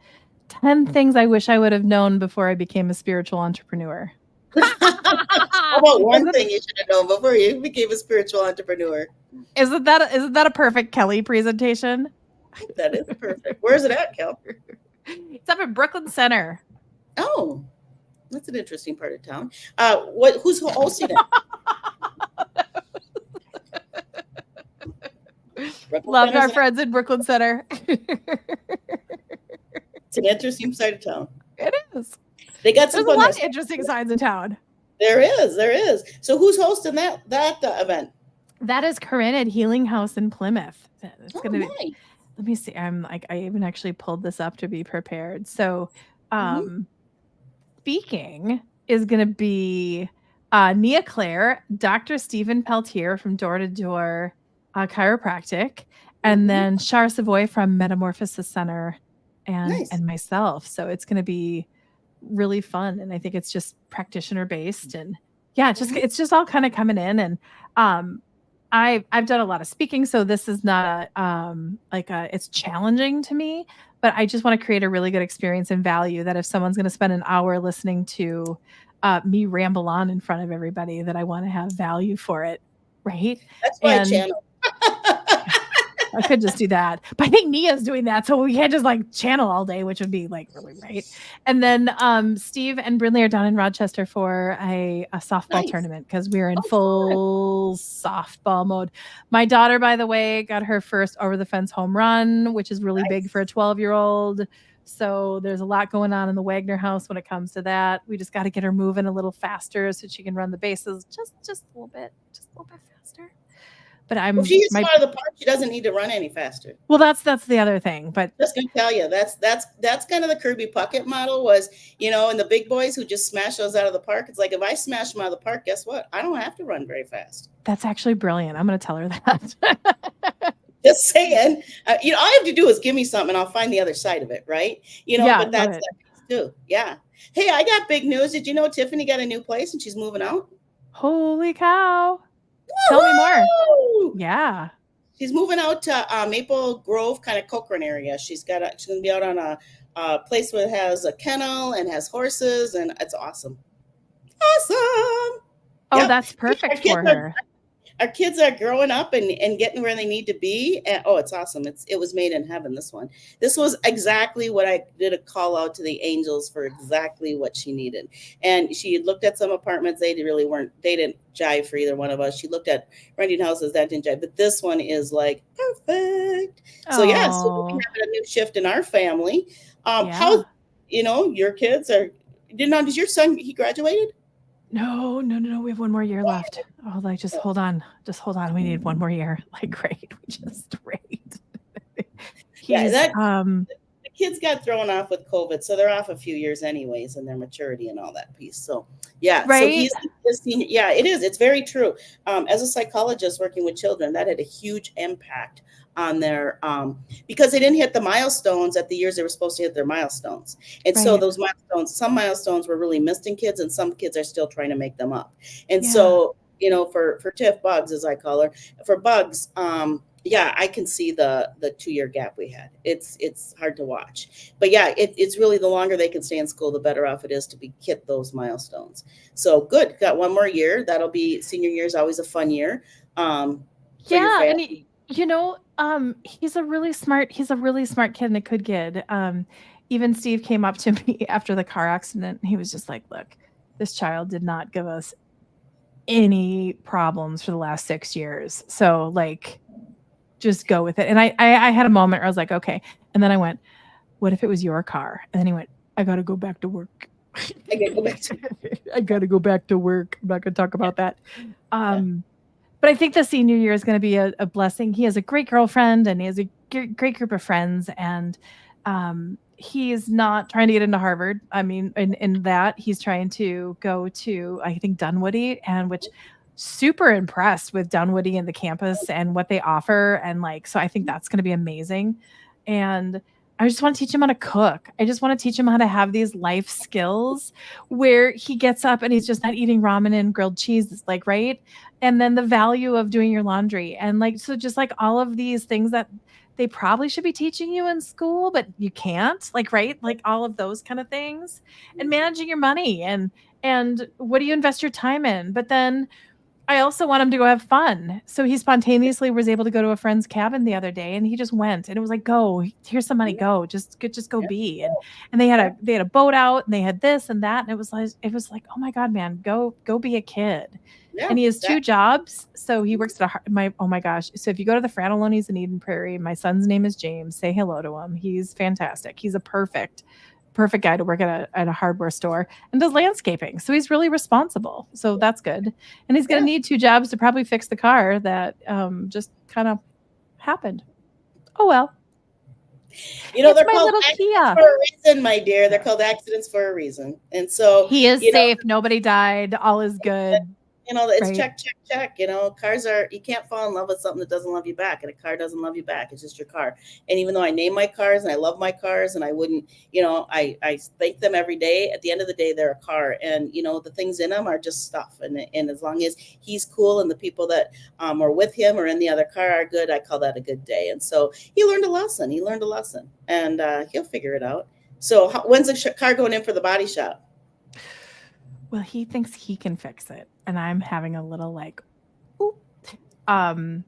10 things I wish I would have known before I became a spiritual entrepreneur. How about one thing you should have known before you became a spiritual entrepreneur? Isn't that a perfect Kelly presentation? That is perfect. Where is it at, Kel? It's up in Brooklyn Center. Oh, that's an interesting part of town. Who's hosting it? Loved our friends in Brooklyn Center. It's an interesting side of town. It is. They got There's a lot of interesting sides of town. There is. So who's hosting that event? That is Corinne at Healing House in Plymouth. It's gonna be. Nice. Let me see. I even actually pulled this up to be prepared. So, speaking is going to be Nia Claire, Dr. Stephen Peltier from Door to Door Chiropractic, and then Char Savoy from Metamorphosis Center, and myself. So it's going to be really fun, and I think it's just practitioner based, and it's just all kind of coming in, and I've done a lot of speaking, so this is not it's challenging to me, but I just want to create a really good experience and value that if someone's going to spend an hour listening to me ramble on in front of everybody, that I want to have value for it, right? That's why I channel. I could just do that, but I think Nia's doing that, so we can't just channel all day, which would be really right. And then Steve and Brindley are down in Rochester for a softball tournament, because we're in full softball mode. My daughter, by the way, got her first over the fence home run, which is really big for a 12-year-old. So there's a lot going on in the Wagner house when it comes to that. We just got to get her moving a little faster so she can run the bases just a little bit faster. But if she's part of the park, she doesn't need to run any faster. Well, that's the other thing. But just gonna tell you, that's kind of the Kirby Puckett model was, and the big boys who just smash those out of the park. It's like, if I smash them out of the park, guess what? I don't have to run very fast. That's actually brilliant. I'm going to tell her that. Just saying. All I have to do is give me something, and I'll find the other side of it, right? But that's that too. Yeah. Hey, I got big news. Did you know Tiffany got a new place and she's moving out? Holy cow! Tell me more. Yeah. She's moving out to Maple Grove, kind of Cochrane area. She's going to be out on a place where it has a kennel and has horses, and it's awesome. Awesome. Oh, that's perfect for her. Our kids are growing up and getting where they need to be. And, it's awesome. It was made in heaven, this one. This was exactly what I did, a call out to the angels for exactly what she needed. And she had looked at some apartments. They didn't jive for either one of us. She looked at renting houses that didn't jive, but this one is perfect. So yeah, so we have a new shift in our family. How, your kids are, does your son, he graduated? No. We have one more year left. Oh, just hold on. We need one more year. Great. The kids got thrown off with COVID, so they're off a few years anyways, and their maturity and all that piece. So yeah, right. So he's senior. Yeah, it is. It's very true. As a psychologist working with children, that had a huge impact on their because they didn't hit the milestones at the years they were supposed to hit their milestones. And so those milestones, some milestones were really missed in kids, and some kids are still trying to make them up. And so, for Tiff Bugs, as I call her, for Bugs, I can see the 2-year gap we had. It's hard to watch, but it's really, the longer they can stay in school, the better off it is to hit those milestones. So good. Got one more year. That'll be, senior year is always a fun year. And he's a really smart kid and a good kid. Even Steve came up to me after the car accident. And he was just like, look, this child did not give us any problems for the last 6 years. So just go with it. And I had a moment where I was like, okay. And then I went, what if it was your car? And then he went, I got to go back to work. I gotta go back to I got to go back to work. I'm not going to talk about that. Yeah. But I think the senior year is going to be a blessing. He has a great girlfriend and he has a great group of friends. And he's not trying to get into Harvard. I mean, in that he's trying to go to, I think, Dunwoody, and which super impressed with Dunwoody and the campus and what they offer. And like, so I think that's going to be amazing. And I just want to teach him how to cook. I just want to teach him how to have these life skills where he gets up and he's just not eating ramen and grilled cheese, like, right? And then the value of doing your laundry. And like, so just like all of these things that they probably should be teaching you in school, but you can't, like, right? Like all of those kind of things, and managing your money and what do you invest your time in? But then I also want him to go have fun. So he spontaneously was able to go to a friend's cabin the other day, and he just went, and it was like, go, here's some money, go, just go be. And they had a boat out, and they had this and that. And it was like, oh my God, man, go be a kid. Yeah, And he has 2 jobs. So he works at oh my gosh. So if you go to the Fratelloni's in Eden Prairie, my son's name is James. Say hello to him. He's fantastic. He's a perfect guy to work at a hardware store and does landscaping. So he's really responsible. So that's good. And he's going to need 2 jobs to probably fix the car that just kind of happened. Oh, well. You know, they're called accidents for a reason, my dear. They're called accidents for a reason. And so he is safe. Nobody died. All is good. You know, it's check. You know, you can't fall in love with something that doesn't love you back, and a car doesn't love you back. It's just your car. And even though I name my cars and I love my cars and I wouldn't, you know, I thank them every day. At the end of the day, they're a car, and you know, the things in them are just stuff. And as long as he's cool and the people that are with him or in the other car are good, I call that a good day. And so he learned a lesson. And he'll figure it out. So when's the car going in for the body shop? Well, he thinks he can fix it, and I'm having a little like, ooh. What?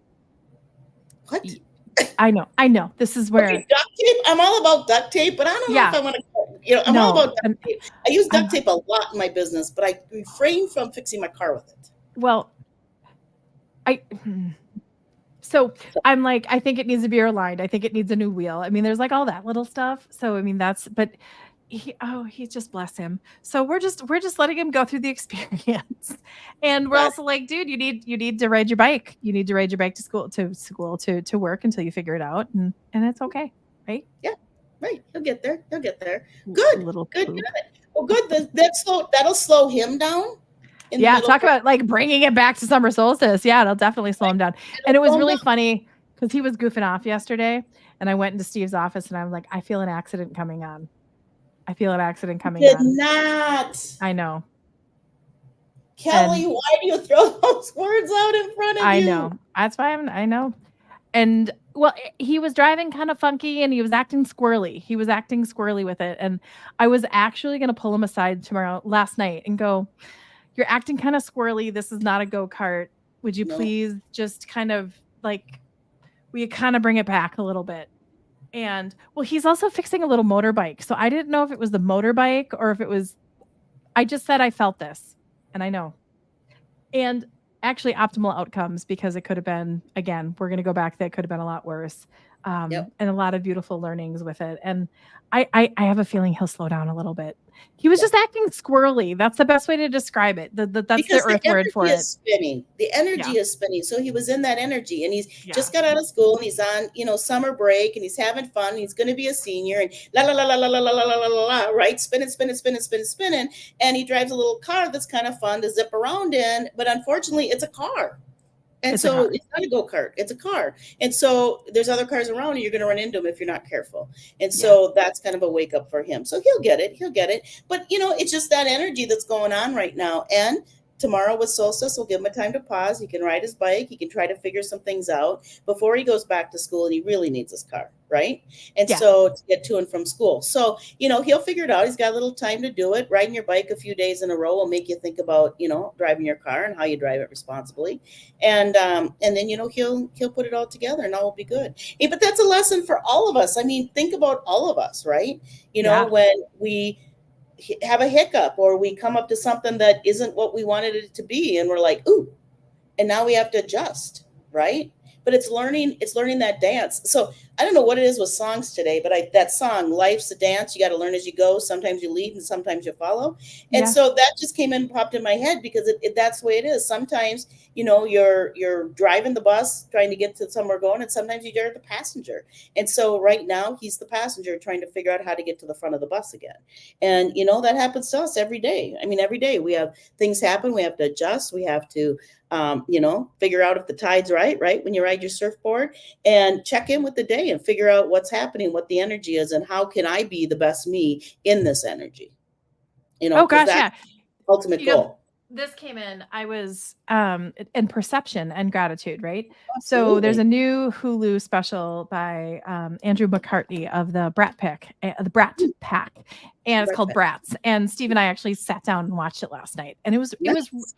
I know. This is where duct tape. I'm all about duct tape, but I don't know if I want to. You know, I'm all about duct tape. I use duct tape a lot in my business, but I refrain from fixing my car with it. Well, so I'm like, I think it needs to be aligned. I think it needs a new wheel. I mean, there's like all that little stuff. So I mean, but. He just bless him. So we're just letting him go through the experience. And we're also like, dude, you need to ride your bike. You need to ride your bike to school to work until you figure it out. And it's okay. Right? Yeah. Right. He'll get there. Good. Good. Well, good. That'll slow him down. Talk about like bringing it back to Summer Solstice. Yeah, it'll definitely slow him down. And it was really funny because he was goofing off yesterday. And I went into Steve's office and I was like, I feel an accident coming on. Did not. I know. Kelly, why do you throw those words out in front of you? I know. That's why I know. And well, he was driving kind of funky and he was acting squirrely. With it. And I was actually going to pull him aside last night and go, you're acting kind of squirrely. This is not a go-kart. Would you please just kind of like, will you kind of bring it back a little bit? And well, he's also fixing a little motorbike. So I didn't know if it was the motorbike or if it was, I just said, I felt this and I know. And actually optimal outcomes, because it could have been, again, we're going to go back. That could have been a lot worse. And a lot of beautiful learnings with it. And I have a feeling he'll slow down a little bit. He was just acting squirrely. That's the best way to describe it. That's because the earth word for it. Spinning. The energy is spinning. So he was in that energy, and he's just got out of school, and he's on, summer break, and he's having fun. And he's going to be a senior, and la la la la la la la la la la la, right? Spinning. And he drives a little car that's kind of fun to zip around in, but unfortunately, it's a car. And it's not a go-kart, it's a car. And so there's other cars around and you're going to run into them if you're not careful. And so that's kind of a wake up for him. So he'll get it. But, it's just that energy that's going on right now. And tomorrow with Solstice, we'll give him a time to pause. He can ride his bike. He can try to figure some things out before he goes back to school, and he really needs his car, right? And so to get to and from school. So, he'll figure it out. He's got a little time to do it. Riding your bike a few days in a row will make you think about, driving your car and how you drive it responsibly. And then, he'll put it all together and all will be good. Hey, but that's a lesson for all of us. I mean, think about all of us, right? When we have a hiccup or we come up to something that isn't what we wanted it to be, and we're like, ooh, and now we have to adjust, right? but it's learning that dance. So I don't know what it is with songs today, but that song, Life's a Dance, you got to learn as you go. Sometimes you lead and sometimes you follow. And so that just came in, popped in my head, because that's the way it is. Sometimes, you're driving the bus trying to get to somewhere going, and sometimes you're the passenger. And so right now he's the passenger trying to figure out how to get to the front of the bus again. And that happens to us every day. I mean, every day we have things happen. We have to adjust. We have to figure out if the tide's right when you ride your surfboard, and check in with the day and figure out what's happening, what the energy is, and how can I be the best me in this energy. Oh gosh, that's ultimate goal. This came in, I was in perception and gratitude, right? Absolutely. So there's a new Hulu special by Andrew McCartney of the Brat Pack, and it's called Brats. And Steve and I actually sat down and watched it last night. And it was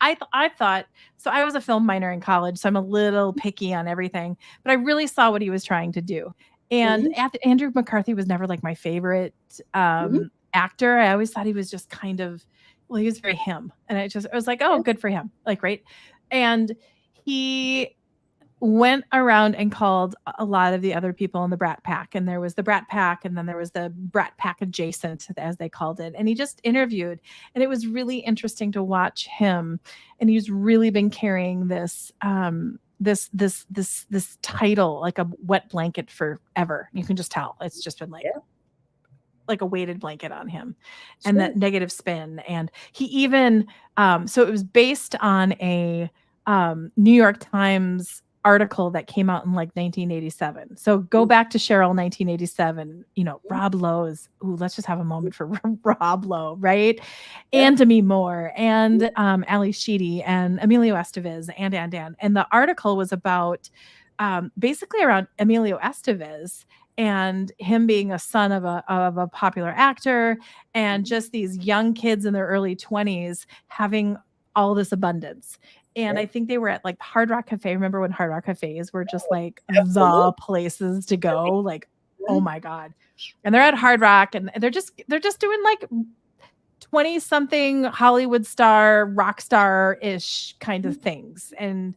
I thought, so I was a film minor in college, so I'm a little picky on everything, but I really saw what he was trying to do. And Andrew McCarthy was never like my favorite actor. I always thought he was just kind of, well, he was very him. And I was like, oh, good for him. Like, right. And he went around and called a lot of the other people in the Brat Pack. And there was the Brat Pack, and then there was the Brat Pack adjacent, as they called it. And he just interviewed, and it was really interesting to watch him. And he's really been carrying this, this title, like a wet blanket forever. You can just tell it's just been like a weighted blanket on him, and that negative spin. And he even, so it was based on a New York Times article that came out in like 1987. So go back to Cheryl, 1987, Rob Lowe's, let's just have a moment for Rob Lowe, right? And Demi Moore, and Ali Sheedy, and Emilio Estevez, and the article was about basically around Emilio Estevez and him being a son of a popular actor, and just these young kids in their early 20s having all this abundance. And I think they were at like Hard Rock Cafe. Remember when Hard Rock Cafes were just like the places to go? Like, oh my God. And they're at Hard Rock, and they're just doing like 20 something Hollywood star, rock star-ish kind of things, and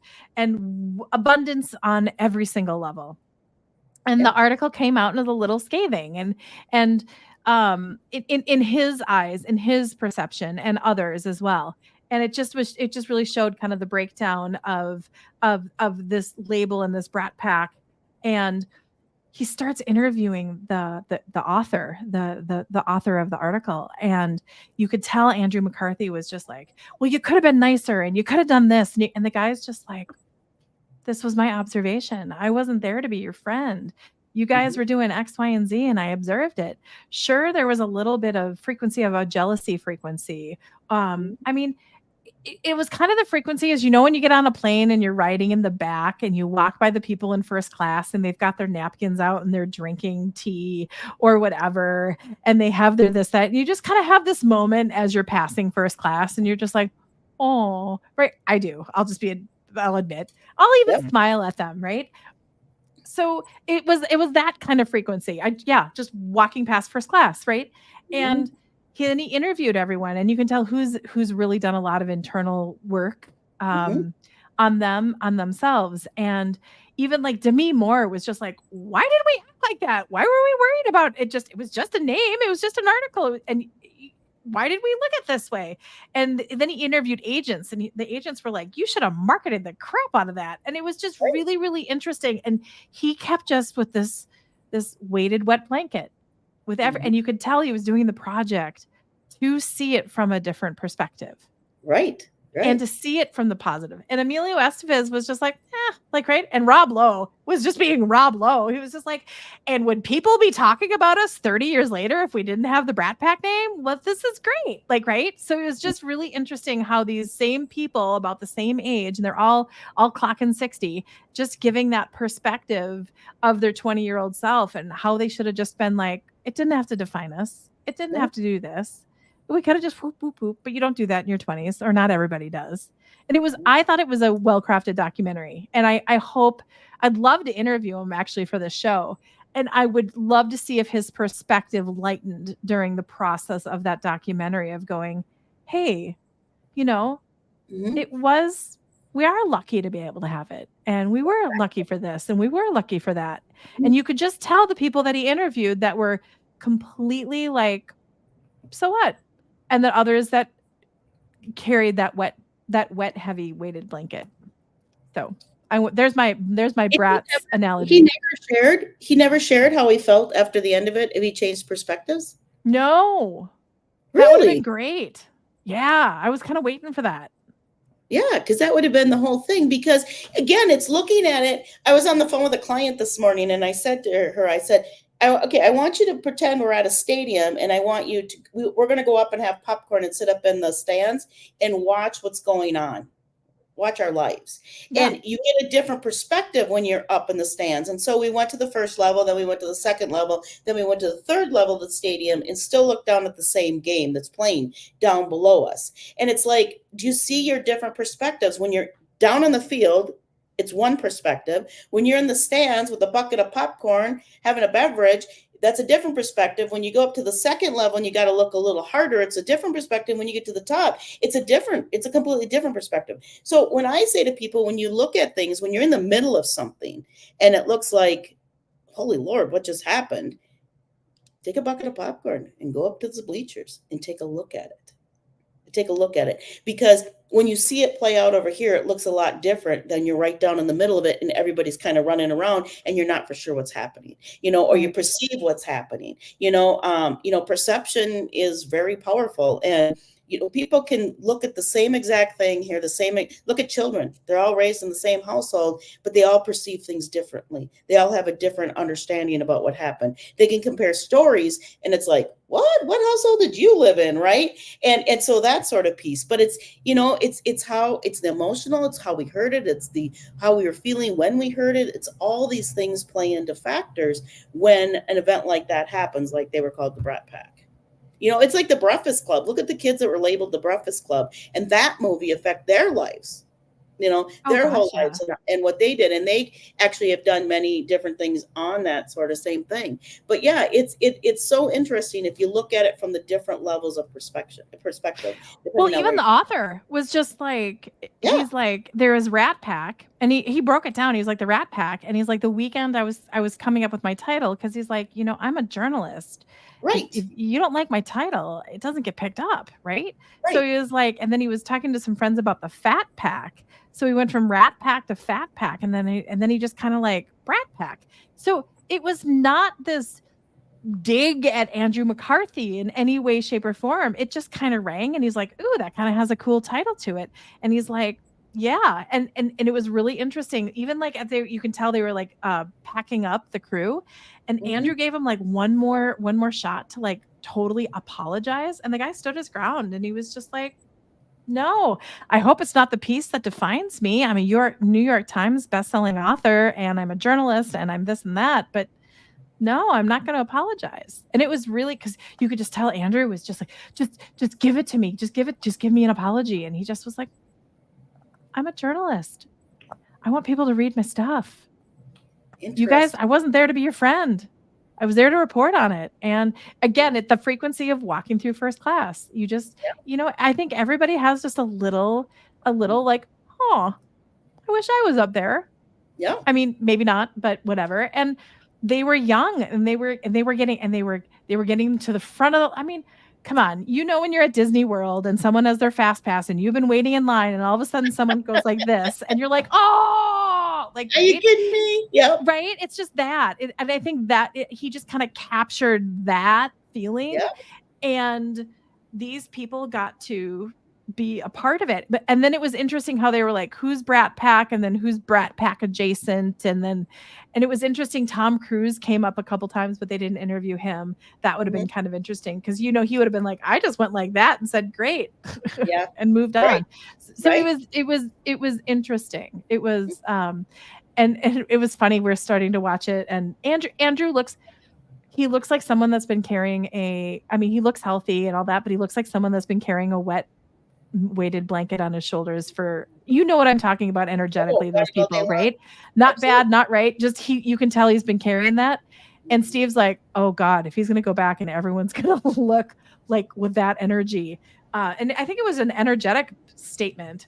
abundance on every single level. And the article came out and was a little scathing, and in his eyes, in his perception, and others as well. And it just really showed kind of the breakdown of this label and this Brat Pack. And he starts interviewing the author, the author of the article. And you could tell Andrew McCarthy was just like, well, you could have been nicer, and you could have done this. And the guy's just like, this was my observation. I wasn't there to be your friend. You guys were doing X, Y, and Z, and I observed it. Sure, there was a little bit of frequency of a jealousy frequency. I mean, it was kind of the frequency, as when you get on a plane and you're riding in the back and you walk by the people in first class and they've got their napkins out and they're drinking tea or whatever, and they have their this, that, and you just kind of have this moment as you're passing first class, and you're just like, oh, right. I do. I'll admit, I'll even smile at them, right? So it was that kind of frequency. Just walking past first class, right? And then he interviewed everyone, and you can tell who's really done a lot of internal work on themselves. And even like Demi Moore was just like, why did we act like that? Why were we worried about it? It was just a name. It was just an article. And why did we look at this way? And then he interviewed agents, and the agents were like, you should have marketed the crap out of that. And it was just really, really interesting. And he kept just with this weighted wet blanket with and you could tell he was doing the project to see it from a different perspective. Right. And to see it from the positive. And Emilio Estevez was just like, right. And Rob Lowe was just being Rob Lowe. He was just like, and would people be talking about us 30 years later if we didn't have the Brat Pack name? Well, this is great. Like, right. So it was just really interesting how these same people about the same age, and they're all clocking 60, just giving that perspective of their 20-year-old self, and how they should have just been like, it didn't have to define us. It didn't have to do this. We could have just whoop, whoop, whoop, but you don't do that in your 20s, or not everybody does. And I thought it was a well-crafted documentary. And I'd love to interview him actually for this show. And I would love to see if his perspective lightened during the process of that documentary, of going, hey, it was we are lucky to be able to have it. And we were lucky for this and we were lucky for that. And you could just tell the people that he interviewed that were completely like, so what? And the others that carried that wet, heavy weighted blanket. So there's my Bratz analogy. He never shared how he felt after the end of it if he changed perspectives. No. Really? That would have been great. Yeah, I was kind of waiting for that. Yeah, because that would have been the whole thing. Because again, it's looking at it. I was on the phone with a client this morning and I said to her, I said, okay, I want you to pretend we're at a stadium and I want you to, we're going to go up and have popcorn and sit up in the stands and watch what's going on. Watch our lives. Yeah. And you get a different perspective when you're up in the stands. And so we went to the first level, then we went to the second level, then we went to the third level of the stadium and still look down at the same game that's playing down below us. And it's like, do you see your different perspectives? When you're down on the field, it's one perspective. When you're in the stands with a bucket of popcorn, having a beverage, that's a different perspective. When you go up to the second level and you got to look a little harder, it's a different perspective. When you get to the top, it's a completely different perspective. So when I say to people, when you look at things, when you're in the middle of something and it looks like, holy Lord, what just happened? Take a bucket of popcorn and go up to the bleachers and take a look at it. Take a look at it, because when you see it play out over here, it looks a lot different than you're right down in the middle of it and everybody's kind of running around and you're not for sure what's happening, or you perceive what's happening, perception is very powerful. And people can look at the same exact thing here, look at children. They're all raised in the same household, but they all perceive things differently. They all have a different understanding about what happened. They can compare stories and it's like, what household did you live in? Right. And so that sort of piece, but it's the emotional, it's how we heard it. It's how we were feeling when we heard it. It's all these things play into factors when an event like that happens, like they were called the Brat Pack. It's like the Breakfast Club. Look at the kids that were labeled the Breakfast Club, and that movie affect their lives, their whole lives and what they did. And they actually have done many different things on that sort of same thing. But yeah, it's so interesting if you look at it from the different levels of perspective. Well, even the author was just like, he's like, there is Rat Pack, and he broke it down. He was like, the Rat Pack, and he's like, the weekend I was coming up with my title, because he's like, I'm a journalist. Right. If you don't like my title, it doesn't get picked up, right? So he was like, and then he was talking to some friends about the Fat Pack. So he went from Rat Pack to Fat Pack, and then he just kind of like Brat Pack. So it was not this dig at Andrew McCarthy in any way, shape, or form. It just kind of rang, and he's like, ooh, that kind of has a cool title to it. And he's like, yeah. And it was really interesting. Even like you can tell they were like packing up the crew, and Andrew gave him like one more shot to like totally apologize. And the guy stood his ground, and he was just like, no, I hope it's not the piece that defines me. I'm a New York Times bestselling author, and I'm a journalist, and I'm this and that, but no, I'm not going to apologize. And it was really, because you could just tell Andrew was just like, just give it to me. Just give me an apology. And he just was like, I'm a journalist. I want people to read my stuff. You guys, I wasn't there to be your friend. I was there to report on it. And again, at the frequency of walking through first class, you just, I think everybody has just a little like, oh, I wish I was up there. Yeah. I mean, maybe not, but whatever. And they were young, and they were getting to the front of the, I mean, come on, when you're at Disney World and someone has their fast pass and you've been waiting in line, and all of a sudden someone goes like this, and you're like, oh, like, are you kidding me? Yeah. Right. It's just that. And I think that he just kind of captured that feeling. Yeah. And these people got to be a part of it. And then it was interesting how they were like, who's Brat Pack, and then who's Brat Pack adjacent. And it was interesting. Tom Cruise came up a couple times, but they didn't interview him. That would have been kind of interesting, because he would have been like, I just went like that and said great. Yeah. And moved on. So it was interesting. It was and it was funny. We're starting to watch it, and Andrew looks like someone that's been carrying he looks healthy and all that, but he looks like someone that's been carrying a wet weighted blanket on his shoulders for, what I'm talking about energetically, those people, right? Not bad, not right. Just you can tell he's been carrying that. And Steve's like, oh God, if he's going to go back and everyone's going to look like with that energy. And I think it was an energetic statement.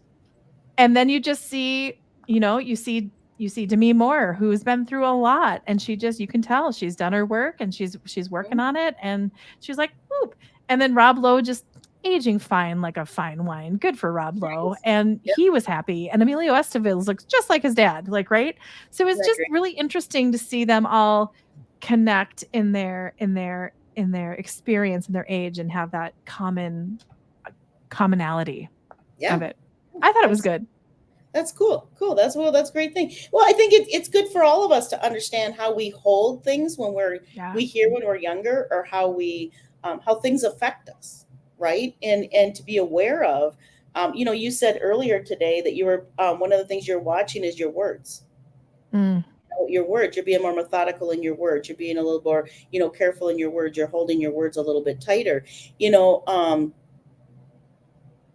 And then you just see, you see Demi Moore, who's been through a lot, and you can tell she's done her work and she's working on it, and she's like, whoop. And then Rob Lowe just aging fine like a fine wine. Good for Rob Lowe. And Yep. he was happy. And Emilio Estevez looks just like his dad, like, right? So it's just Agree. really interesting to see them all connect in their experience and their age and have that commonality of it. I thought it was good. That's cool. That's a great thing. Well, I think it's good for all of us to understand how we hold things when we hear when we're younger, or how we how things affect us, right? And to be aware of, you said earlier today that you were one of the things you're watching is your words. Your words. You're being more methodical in your words. You're being a little more, careful in your words. You're holding your words a little bit tighter.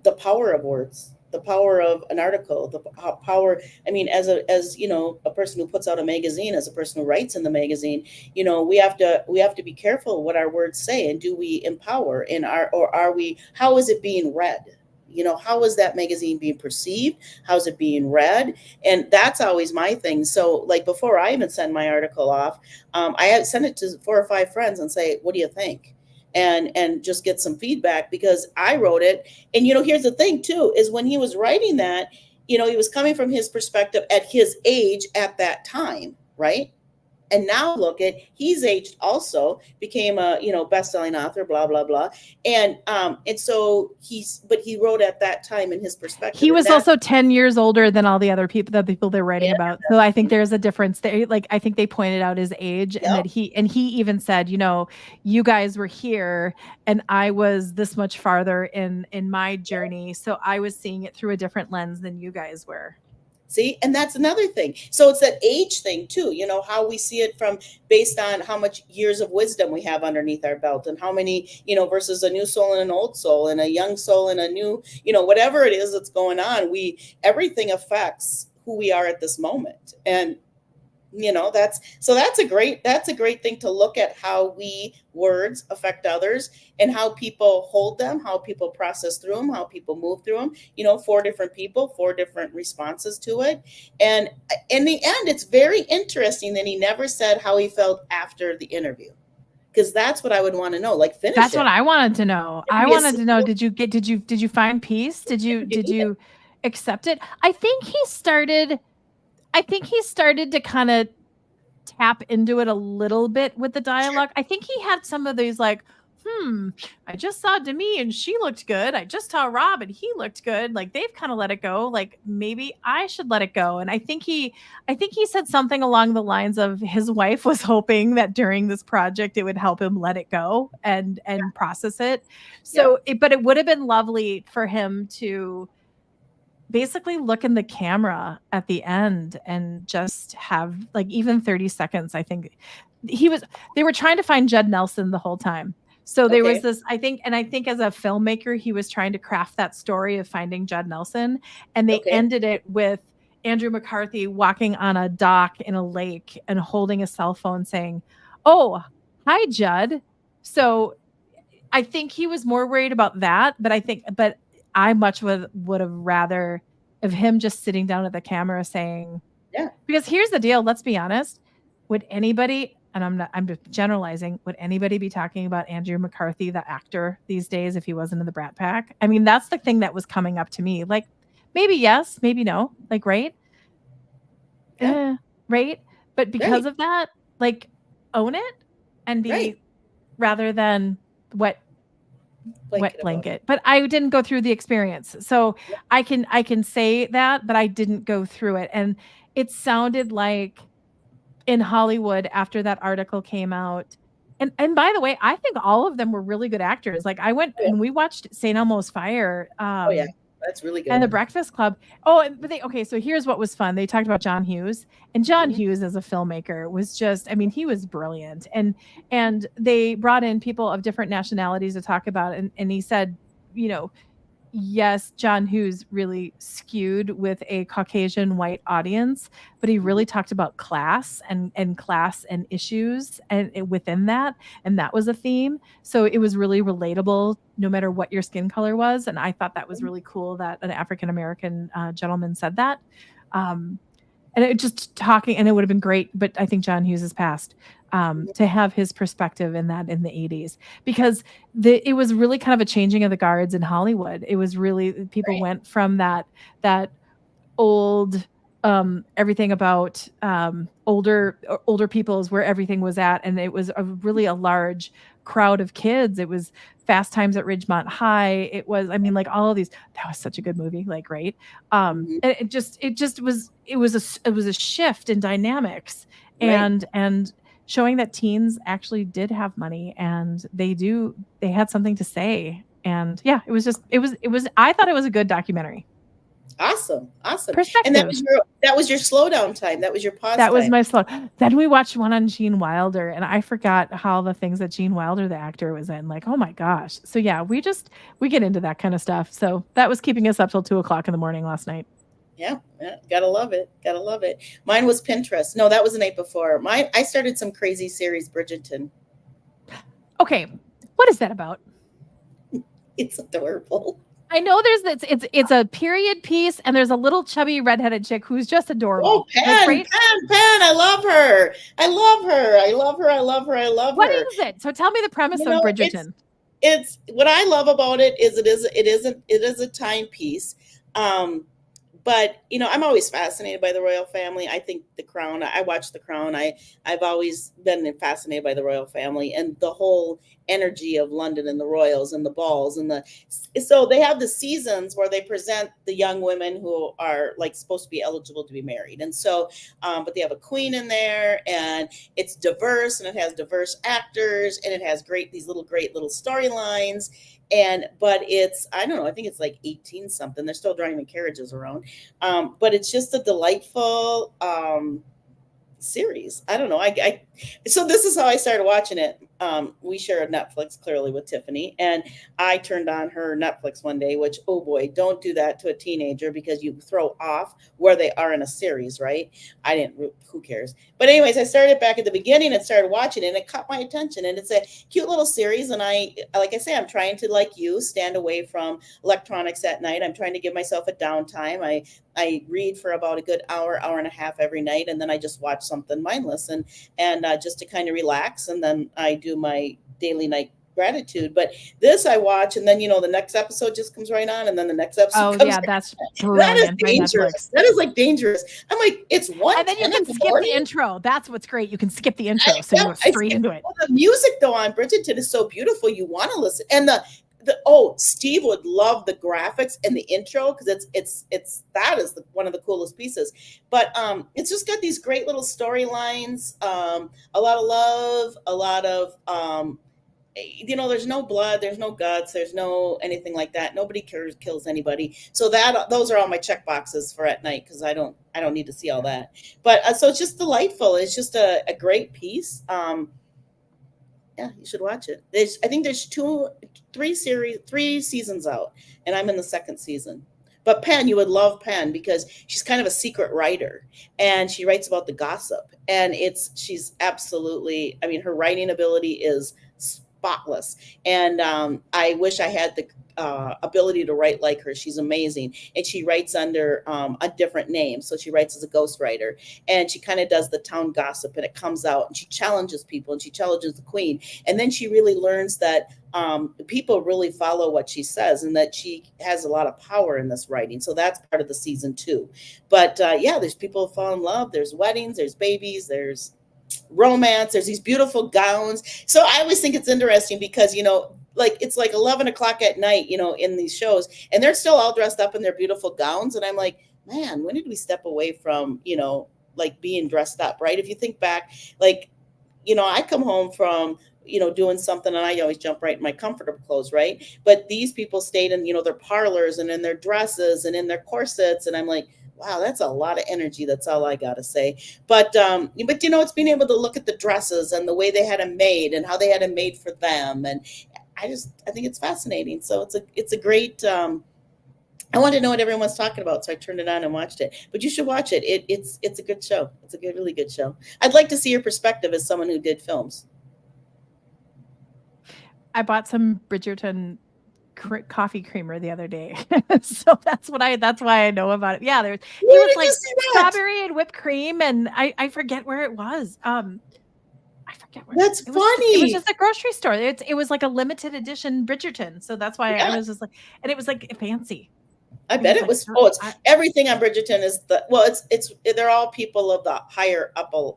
The power of words, the power of an article, the power. I mean, as a person who puts out a magazine, as a person who writes in the magazine, we have to be careful what our words say, and do we empower, or are we? How is it being read? How is that magazine being perceived? How's it being read? And that's always my thing. So, like, before I even send my article off, I had sent it to 4 or 5 friends and say, what do you think? And just get some feedback, because I wrote it. And, here's the thing too, is when he was writing that, he was coming from his perspective at his age at that time. Right. And now look at, he's aged also, became a, best-selling author, blah, blah, blah. And so he wrote at that time in his perspective. He was also 10 years older than all the other people, they're writing about. So I think there's a difference there. Like, I think they pointed out his age, and that he even said, you guys were here and I was this much farther in my journey. So I was seeing it through a different lens than you guys were. See, and that's another thing. So it's that age thing too, how we see it from based on how much years of wisdom we have underneath our belt, and how many, versus a new soul and an old soul, and a young soul and a new, whatever it is that's going on. Everything affects who we are at this moment. And that's a great thing to look at, how words affect others, and how people hold them, how people process through them, how people move through them. 4 different people, 4 different responses to it. And in the end, it's very interesting that he never said how he felt after the interview, because that's what I would want to know. Like, finish. That's what I wanted to know. I wanted to know, did you find peace? Did you accept it? I think he started to kind of tap into it a little bit with the dialogue. I think he had some of these like, I just saw Demi and she looked good. I just saw Rob and he looked good. Like, they've kind of let it go. Like, maybe I should let it go. And I think he said something along the lines of his wife was hoping that during this project it would help him let it go and process it. So, but it would have been lovely for him to basically look in the camera at the end and just have like even 30 seconds. I think they were trying to find Judd Nelson the whole time. So there was this, I think as a filmmaker, he was trying to craft that story of finding Judd Nelson, and they ended it with Andrew McCarthy walking on a dock in a lake and holding a cell phone saying, "Oh, hi, Judd." So I think he was more worried about that, but I much would have rather of him just sitting down at the camera saying, because here's the deal. Let's be honest. Would anybody, and I'm just generalizing, would anybody be talking about Andrew McCarthy, the actor, these days if he wasn't in the Brat Pack? I mean, that's the thing that was coming up to me. Like, maybe yes, maybe no. Like, right? Right? But because of that, like, own it and be rather than wet blanket. But I didn't go through the experience. So I can say that, but I didn't go through it. And it sounded like in Hollywood after that article came out. And by the way, I think all of them were really good actors. Like, I went and we watched St. Elmo's Fire. That's really good. And The Breakfast Club. So here's what was fun. They talked about John Hughes, and John Hughes as a filmmaker was just, I mean, he was brilliant. And they brought in people of different nationalities to talk about it. And he said, yes, John Hughes really skewed with a Caucasian white audience, but he really talked about class and class and issues and within that, and that was a theme. So it was really relatable no matter what your skin color was, and I thought that was really cool that an African American gentleman said that. Um, and it just talking, and it would have been great, but I think John Hughes has passed, to have his perspective in that in the 80s, because it was really kind of a changing of the guards in Hollywood. It was really, people Right. went from that old, everything about older people is where everything was at, and it was really a large crowd of kids. It was Fast Times at Ridgemont High. It was, I mean, like all of these. That was such a good movie, like, right? Mhm. And it was a shift in dynamics, Right. and showing that teens actually did have money, and they had something to say. And yeah, it was I thought it was a good documentary. Awesome. Awesome. And Perspective. that was your slowdown time. That was your pause That was time. my slow. Then we watched one on Gene Wilder, and I forgot how the things that Gene Wilder, the actor, was in. Like, oh my gosh. So yeah, we get into that kind of stuff. So that was keeping us up till 2 o'clock in the morning last night. Yeah, yeah, gotta love it. Gotta love it. Mine was Pinterest. No, that was the night before. I started some crazy series, Bridgerton. Okay, what is that about? It's adorable. I know there's it's a period piece, and there's a little chubby redheaded chick who's just Oh, adorable. Like, Pen, right? Pen, Pen. I love her. I love her. I love her. I love her. I love What her. is it? So tell me the premise You of know, Bridgerton. it's what I love about it is it is a timepiece. But I'm always fascinated by the royal family. I think the crown, I watch the crown. I've always been fascinated by the royal family and the whole energy of London and the royals and the balls and the so they have the seasons where they present the young women who are like supposed to be eligible to be married. And so but they have a queen in there, and it's diverse, and it has diverse actors, and it has great little storylines. And but it's, I don't know, I think it's like 18 something. They're still driving carriages around. But it's just a delightful series. I don't know. So this is how I started watching it. We share a Netflix clearly with Tiffany, and I turned on her Netflix one day, which, oh boy, don't do that to a teenager because you throw off where they are in a series, right? I didn't, who cares? But anyways, I started back at the beginning and started watching it, and it caught my attention. And it's a cute little series. And like I say, I'm trying to, like you, stand away from electronics at night. I'm trying to give myself a downtime. I read for about a good hour and a half every night, and then I just watch something mindless and just to kind of relax, and then I do my daily night gratitude. But this I watch, and then the next episode just comes right on, and then the next episode Oh comes yeah, right that's on. That is brilliant by dangerous. Netflix. That is like dangerous. I'm like, it's And then you 1:10 in can the skip the morning. intro. That's what's great. You can skip the I, intro, so you yeah, go straight into it. well, the music though on Bridgerton is so beautiful. You want to listen, and Steve would love the graphics and the intro because it's that is one of the coolest pieces. But it's just got these great little storylines, a lot of love, a lot of there's no blood, there's no guts, there's no anything like that. Nobody kills anybody. So those are all my check boxes for at night because I don't need to see all that. But so it's just delightful. It's just a great piece. Yeah, you should watch it. I think there's three seasons out, and I'm in the second season. But Penn, you would love Penn because she's kind of a secret writer, and she writes about the gossip. And she's absolutely, I mean, her writing ability is spotless. And I wish I had the ability to write like her. She's amazing, and she writes under a different name. So she writes as a ghostwriter, and she kind of does the town gossip, and it comes out, and she challenges people, and she challenges the queen, and then she really learns that people really follow what she says, and that she has a lot of power in this writing. So that's part of the season 2. But yeah, there's people who fall in love. There's weddings. There's babies. There's romance. There's these beautiful gowns. So I always think it's interesting because like it's like 11 o'clock at night, in these shows, and they're still all dressed up in their beautiful gowns, and I'm like, man, when did we step away from like being dressed up, right? If you think back, like I come home from doing something, and I always jump right in my comfortable clothes, right? But these people stayed in their parlors and in their dresses and in their corsets, and I'm like, wow, that's a lot of energy. That's all I gotta say. But it's being able to look at the dresses and the way they had them made and how they had them made for them, and I think it's fascinating. So it's a great I wanted to know what everyone's talking about, so I turned it on and watched it. But you should watch it. It's a good show. It's a good, really good show. I'd like to see your perspective as someone who did films. I bought some Bridgerton coffee creamer the other day. So that's why I know about it. Yeah, it was like strawberry and whipped cream, and I forget where it was. I forget where. That's funny. It was just a grocery store. It was like a limited edition Bridgerton. So that's why I was just like, and it was like fancy. I bet it was. Oh, it's everything on Bridgerton is they're all people of the higher upper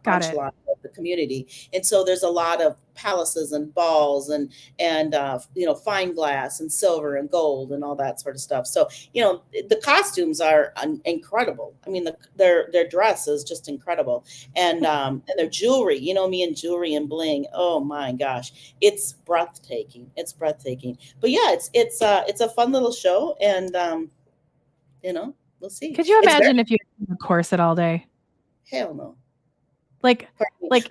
echelon of the community, and so there's a lot of palaces and balls and fine glass and silver and gold and all that sort of stuff. So the costumes are incredible. I mean, their dress is just incredible, and their jewelry. Me and jewelry and bling. Oh my gosh, it's breathtaking. It's breathtaking. But yeah, it's a fun little show, and we'll see. Could you imagine if you had to corset all day? Hell no. Like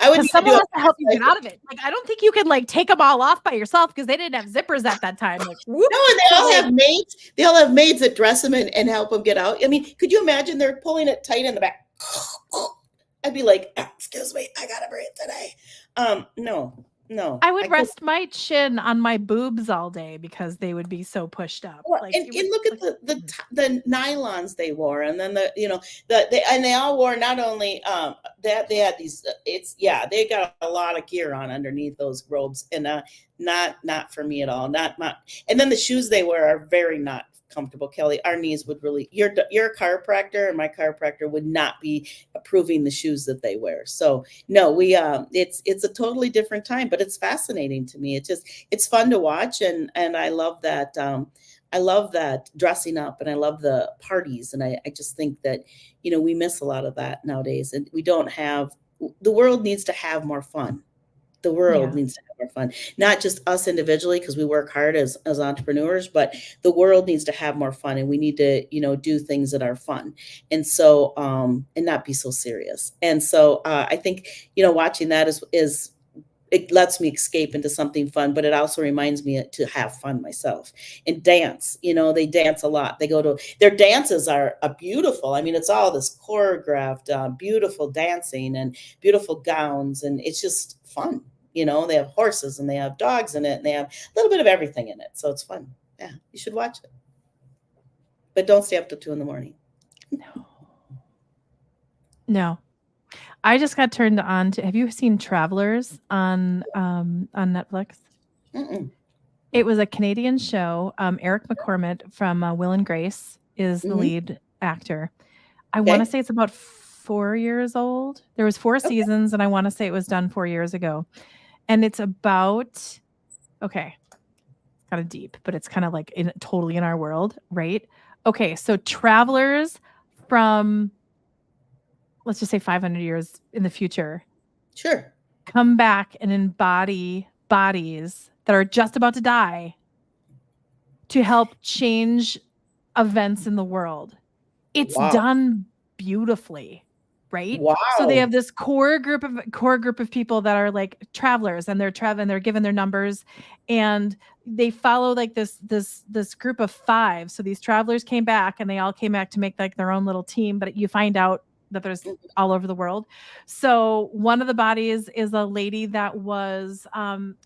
I would someone has to help you get out of it. Like I don't think you could like take them all off by yourself because they didn't have zippers at that time. Like no, and they all have maids. They all have maids that dress them and help them get out. I mean, could you imagine they're pulling it tight in the back? I'd be like, excuse me, I gotta breathe today. No. I would rest my chin on my boobs all day because they would be so pushed up. Well, and look at the nylons they wore, and then they all wore not only that they had these. They got a lot of gear on underneath those robes, and not for me at all. Not. And then the shoes they wear are very not comfortable. Kelly, our knees would really. You're a chiropractor, and my chiropractor would not be approving the shoes that they wear. So no, we it's a totally different time, but it's fascinating to me. It's fun to watch, and I love that. I love that dressing up, and I love the parties, and I just think that we miss a lot of that nowadays, and we don't have. The world needs to have more fun. The world needs to have more fun, not just us individually, because we work hard as entrepreneurs, but the world needs to have more fun, and we need to, do things that are fun. And so, and not be so serious. And so, I think, watching that is it lets me escape into something fun, but it also reminds me to have fun myself and dance. They dance a lot. They go to their dances are beautiful. I mean, it's all this choreographed, beautiful dancing and beautiful gowns. And it's just fun. They have horses and they have dogs in it, and they have a little bit of everything in it. So it's fun. Yeah. You should watch it, but don't stay up till 2 a.m. No. I just got turned on to. Have you seen Travelers on Netflix? Mm-mm. It was a Canadian show. Eric McCormick from Will and Grace is the lead actor. I want to say it's about 4 years old. There was 4 seasons, and I want to say it was done 4 years ago. And it's about kind of deep, but it's kind of like totally in our world, right? Okay, so travelers from, let's just say 500 years in the future, sure, come back and embody bodies that are just about to die to help change events in the world. It's done beautifully, right? Wow. So they have this core group of people that are like travelers, and they're traveling, they're given their numbers, and they follow like this group of 5. So these travelers came back, and they all came back to make like their own little team, but you find out that there's all over the world. So one of the bodies is a lady that was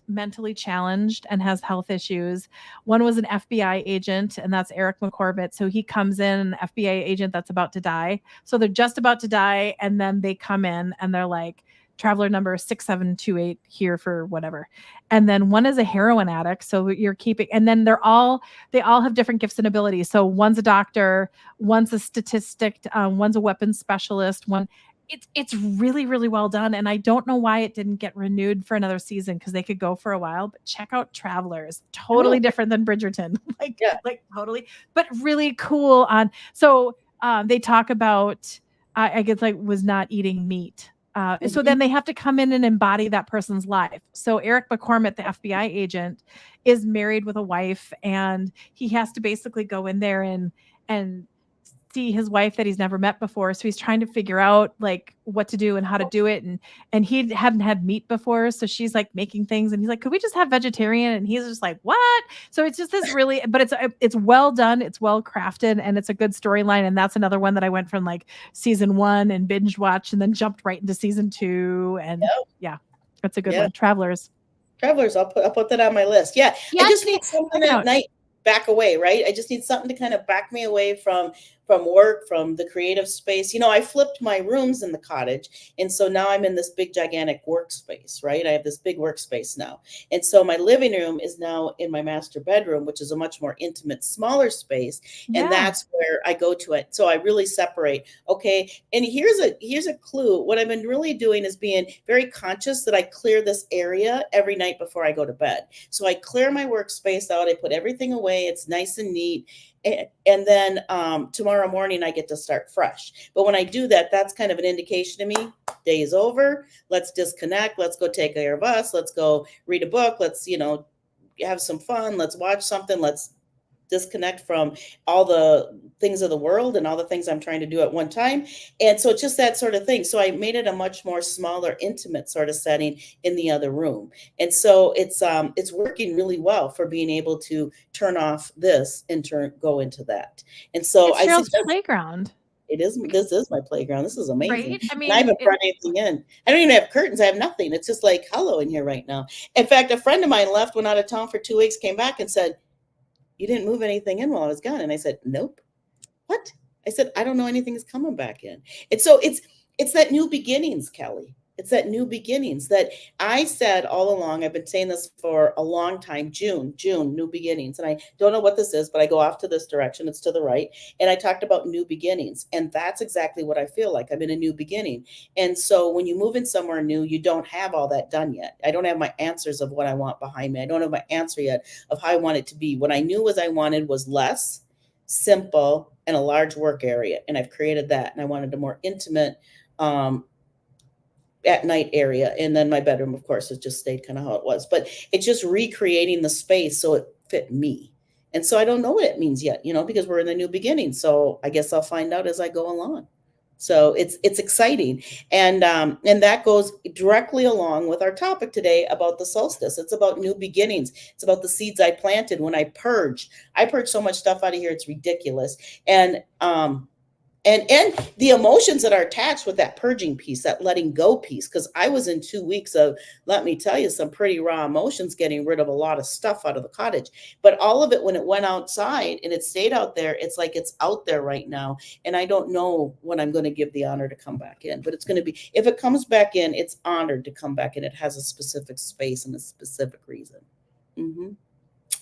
mentally challenged and has health issues. One was an FBI agent, and that's Eric McCormick. So he comes in, an FBI agent that's about to die. So they're just about to die, and then they come in, and they're like, traveler number 6728 here for whatever. And then one is a heroin addict. So you're keeping, and then they all have different gifts and abilities. So one's a doctor, one's a statistic, one's a weapons specialist. It's really, really well done. And I don't know why it didn't get renewed for another season, because they could go for a while, but check out Travelers. Totally different than Bridgerton. like totally, but really cool so they talk about, I guess, like, was not eating meat. So then they have to come in and embody that person's life. So Eric McCormick, the FBI agent, is married with a wife, and he has to basically go in there and see his wife that he's never met before. So he's trying to figure out like what to do and how to do it. And he hadn't had meat before. So she's like making things and he's like, could we just have vegetarian? And he's just like, what? So it's just this really, but it's well done. It's well crafted and it's a good storyline. And that's another one that I went from like season 1 and binge watch and then jumped right into season 2. And yeah, that's a good one. Travelers, I'll put that on my list. Yeah. I just need something at night back away, right? I just need something to kind of back me away from work, from the creative space. I flipped my rooms in the cottage. And so now I'm in this big, gigantic workspace, right? I have this big workspace now. And so my living room is now in my master bedroom, which is a much more intimate, smaller space. And that's where I go to it. So I really separate. Okay. And here's a clue. What I've been really doing is being very conscious that I clear this area every night before I go to bed. So I clear my workspace out. I put everything away. It's nice and neat. And then tomorrow morning I get to start fresh. But when I do that, that's kind of an indication to me, day is over. Let's disconnect. Let's go take care of us. Let's go read a book. Let's, have some fun. Let's watch something. Let's disconnect from all the things of the world and all the things I'm trying to do at one time. And so it's just that sort of thing. So I made it a much more smaller, intimate sort of setting in the other room. And so it's working really well for being able to turn off this and go into that. And so it's Cheryl's playground. It is. This is my playground. This is amazing. Right? I mean, I haven't brought anything in. I don't even have curtains. I have nothing. It's just like hello in here right now. In fact, a friend of mine left, went out of town for 2 weeks, came back and said, you didn't move anything in while I was gone. And I said, nope. What? I said, I don't know anything is coming back in. And so it's that new beginnings, Kelly. It's that new beginnings that I said all along. I've been saying this for a long time. June, new beginnings. And I don't know what this is, but I go off to this direction. It's to the right. And I talked about new beginnings. And that's exactly what I feel like. I'm in a new beginning. And so when you move in somewhere new, you don't have all that done yet. I don't have my answers of what I want behind me. I don't have my answer yet of how I want it to be. What I knew was I wanted was less, simple, and a large work area. And I've created that. And I wanted a more intimate, at night area. And then my bedroom, of course, has just stayed kind of how it was, but it's just recreating the space so it fit me. And so I don't know what it means yet, because we're in the new beginning. So I guess I'll find out as I go along. So it's exciting. And that goes directly along with our topic today about the solstice. It's about new beginnings. It's about the seeds I planted when I purged. I purged so much stuff out of here. It's ridiculous. And the emotions that are attached with that purging piece, that letting go piece, because I was in 2 weeks of, let me tell you, some pretty raw emotions, getting rid of a lot of stuff out of the cottage. But all of it, when it went outside and it stayed out there, it's like it's out there right now. And I don't know when I'm going to give the honor to come back in, but it's going to be, if it comes back in, it's honored to come back in. It has a specific space and a specific reason. Mm-hmm.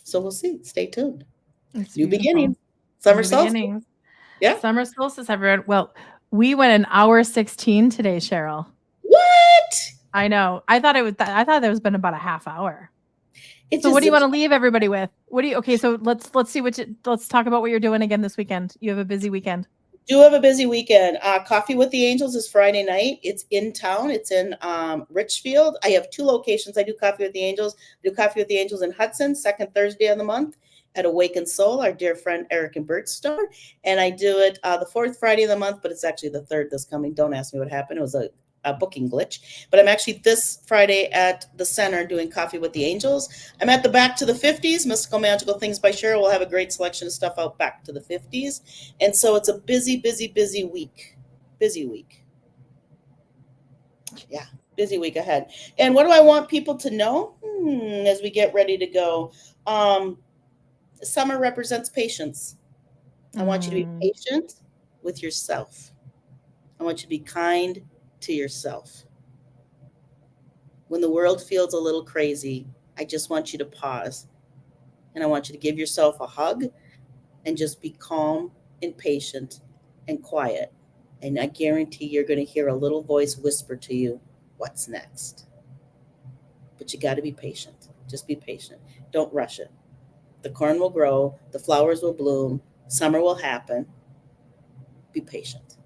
So we'll see. Stay tuned. New beginning. Summer solstice. Yeah. Summer solstice, everyone. Well, we went an hour 16 today, Cheryl. What? I know. I thought there was been about a half hour. So what do you want to leave everybody with? Okay, so let's talk about what you're doing again this weekend. You have a busy weekend. Do have a busy weekend. Coffee with the Angels is Friday night. It's in town. It's in Richfield. I have 2 locations. I do Coffee with the Angels. I do Coffee with the Angels in Hudson, second Thursday of the month at Awakened Soul, our dear friend Eric and Bert's store. And I do it the 4th Friday of the month, but it's actually the 3rd this coming. Don't ask me what happened. It was a booking glitch. But I'm actually this Friday at the center doing Coffee with the Angels. I'm at the Back to the 50s, Mystical Magical Things by Cheryl. We'll have a great selection of stuff out back to the 50s. And so it's a busy, busy, busy week. Busy week. Yeah, busy week ahead. And what do I want people to know as we get ready to go? Summer represents patience. I want you to be patient with yourself. I want you to be kind to yourself. When the world feels a little crazy, I just want you to pause. And I want you to give yourself a hug and just be calm and patient and quiet. And I guarantee you're going to hear a little voice whisper to you, what's next? But you got to be patient. Just be patient. Don't rush it. The corn will grow, the flowers will bloom, summer will happen. Be patient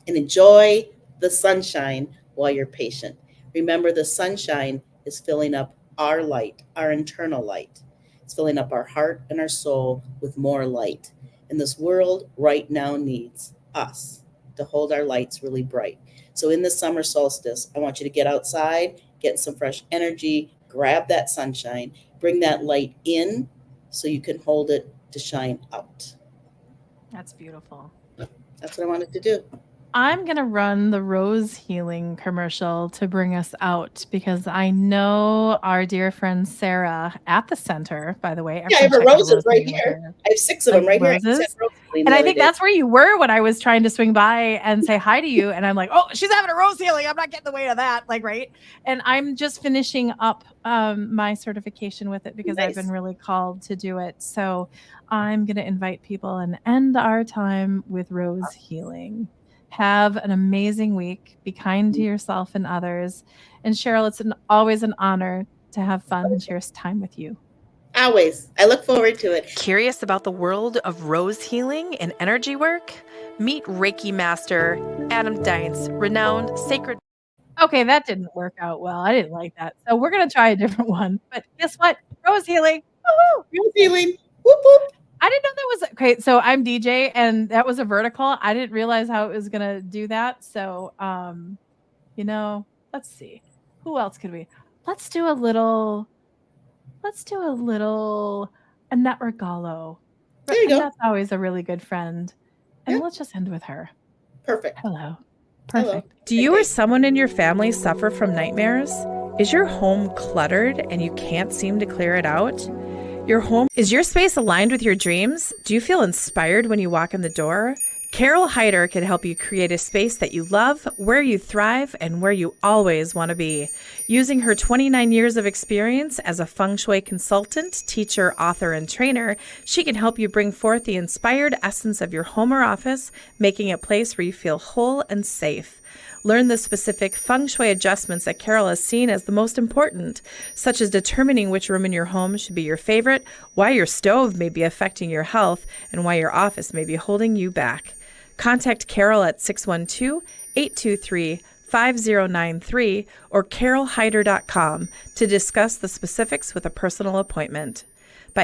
and enjoy the sunshine while you're patient. Remember, the sunshine is filling up our light, our internal light. It's filling up our heart and our soul with more light. And this world right now needs us to hold our lights really bright. So in the summer solstice, I want you to get outside, get some fresh energy, grab that sunshine, bring that light in so you can hold it to shine out. That's beautiful. That's what I wanted to do. I'm going to run the rose healing commercial to bring us out because I know our dear friend Sarah at the center, by the way. Yeah, I have her roses right here. I have 6 of them right roses. here. And I think that's where you were when I was trying to swing by and say hi to you. And I'm like, oh, she's having a rose healing. I'm not getting the way of that. Like, right. And I'm just finishing up my certification with it because I've been really called to do it. So I'm going to invite people and end our time with rose healing. Have an amazing week. Be kind to yourself and others. And Cheryl, it's always an honor to have fun and share time with you. Always. I look forward to it. Curious about the world of rose healing and energy work? Meet Reiki Master Adam Dines, renowned sacred. Okay, that didn't work out well. I didn't like that. So we're going to try a different one. But guess what? Rose healing. Woo-hoo! Rose healing. Whoop, whoop. I didn't know that was okay. So I'm DJ and that was a vertical. I didn't realize how it was going to do that. So, let's see. Who else could we? Let's do a little Annette Regalo. There you go. That's always a really good friend. And let's just end with her. Perfect. Hello. Perfect. Hello. Do you or someone in your family suffer from nightmares? Is your home cluttered and you can't seem to clear it out? Is your space aligned with your dreams? Do you feel inspired when you walk in the door? Carol Heider can help you create a space that you love, where you thrive, and where you always want to be. Using her 29 years of experience as a feng shui consultant, teacher, author, and trainer, she can help you bring forth the inspired essence of your home or office, making it a place where you feel whole and safe. Learn the specific feng shui adjustments that Carol has seen as the most important, such as determining which room in your home should be your favorite, why your stove may be affecting your health, and why your office may be holding you back. Contact Carol at 612-823-5093 or carolheider.com to discuss the specifics with a personal appointment.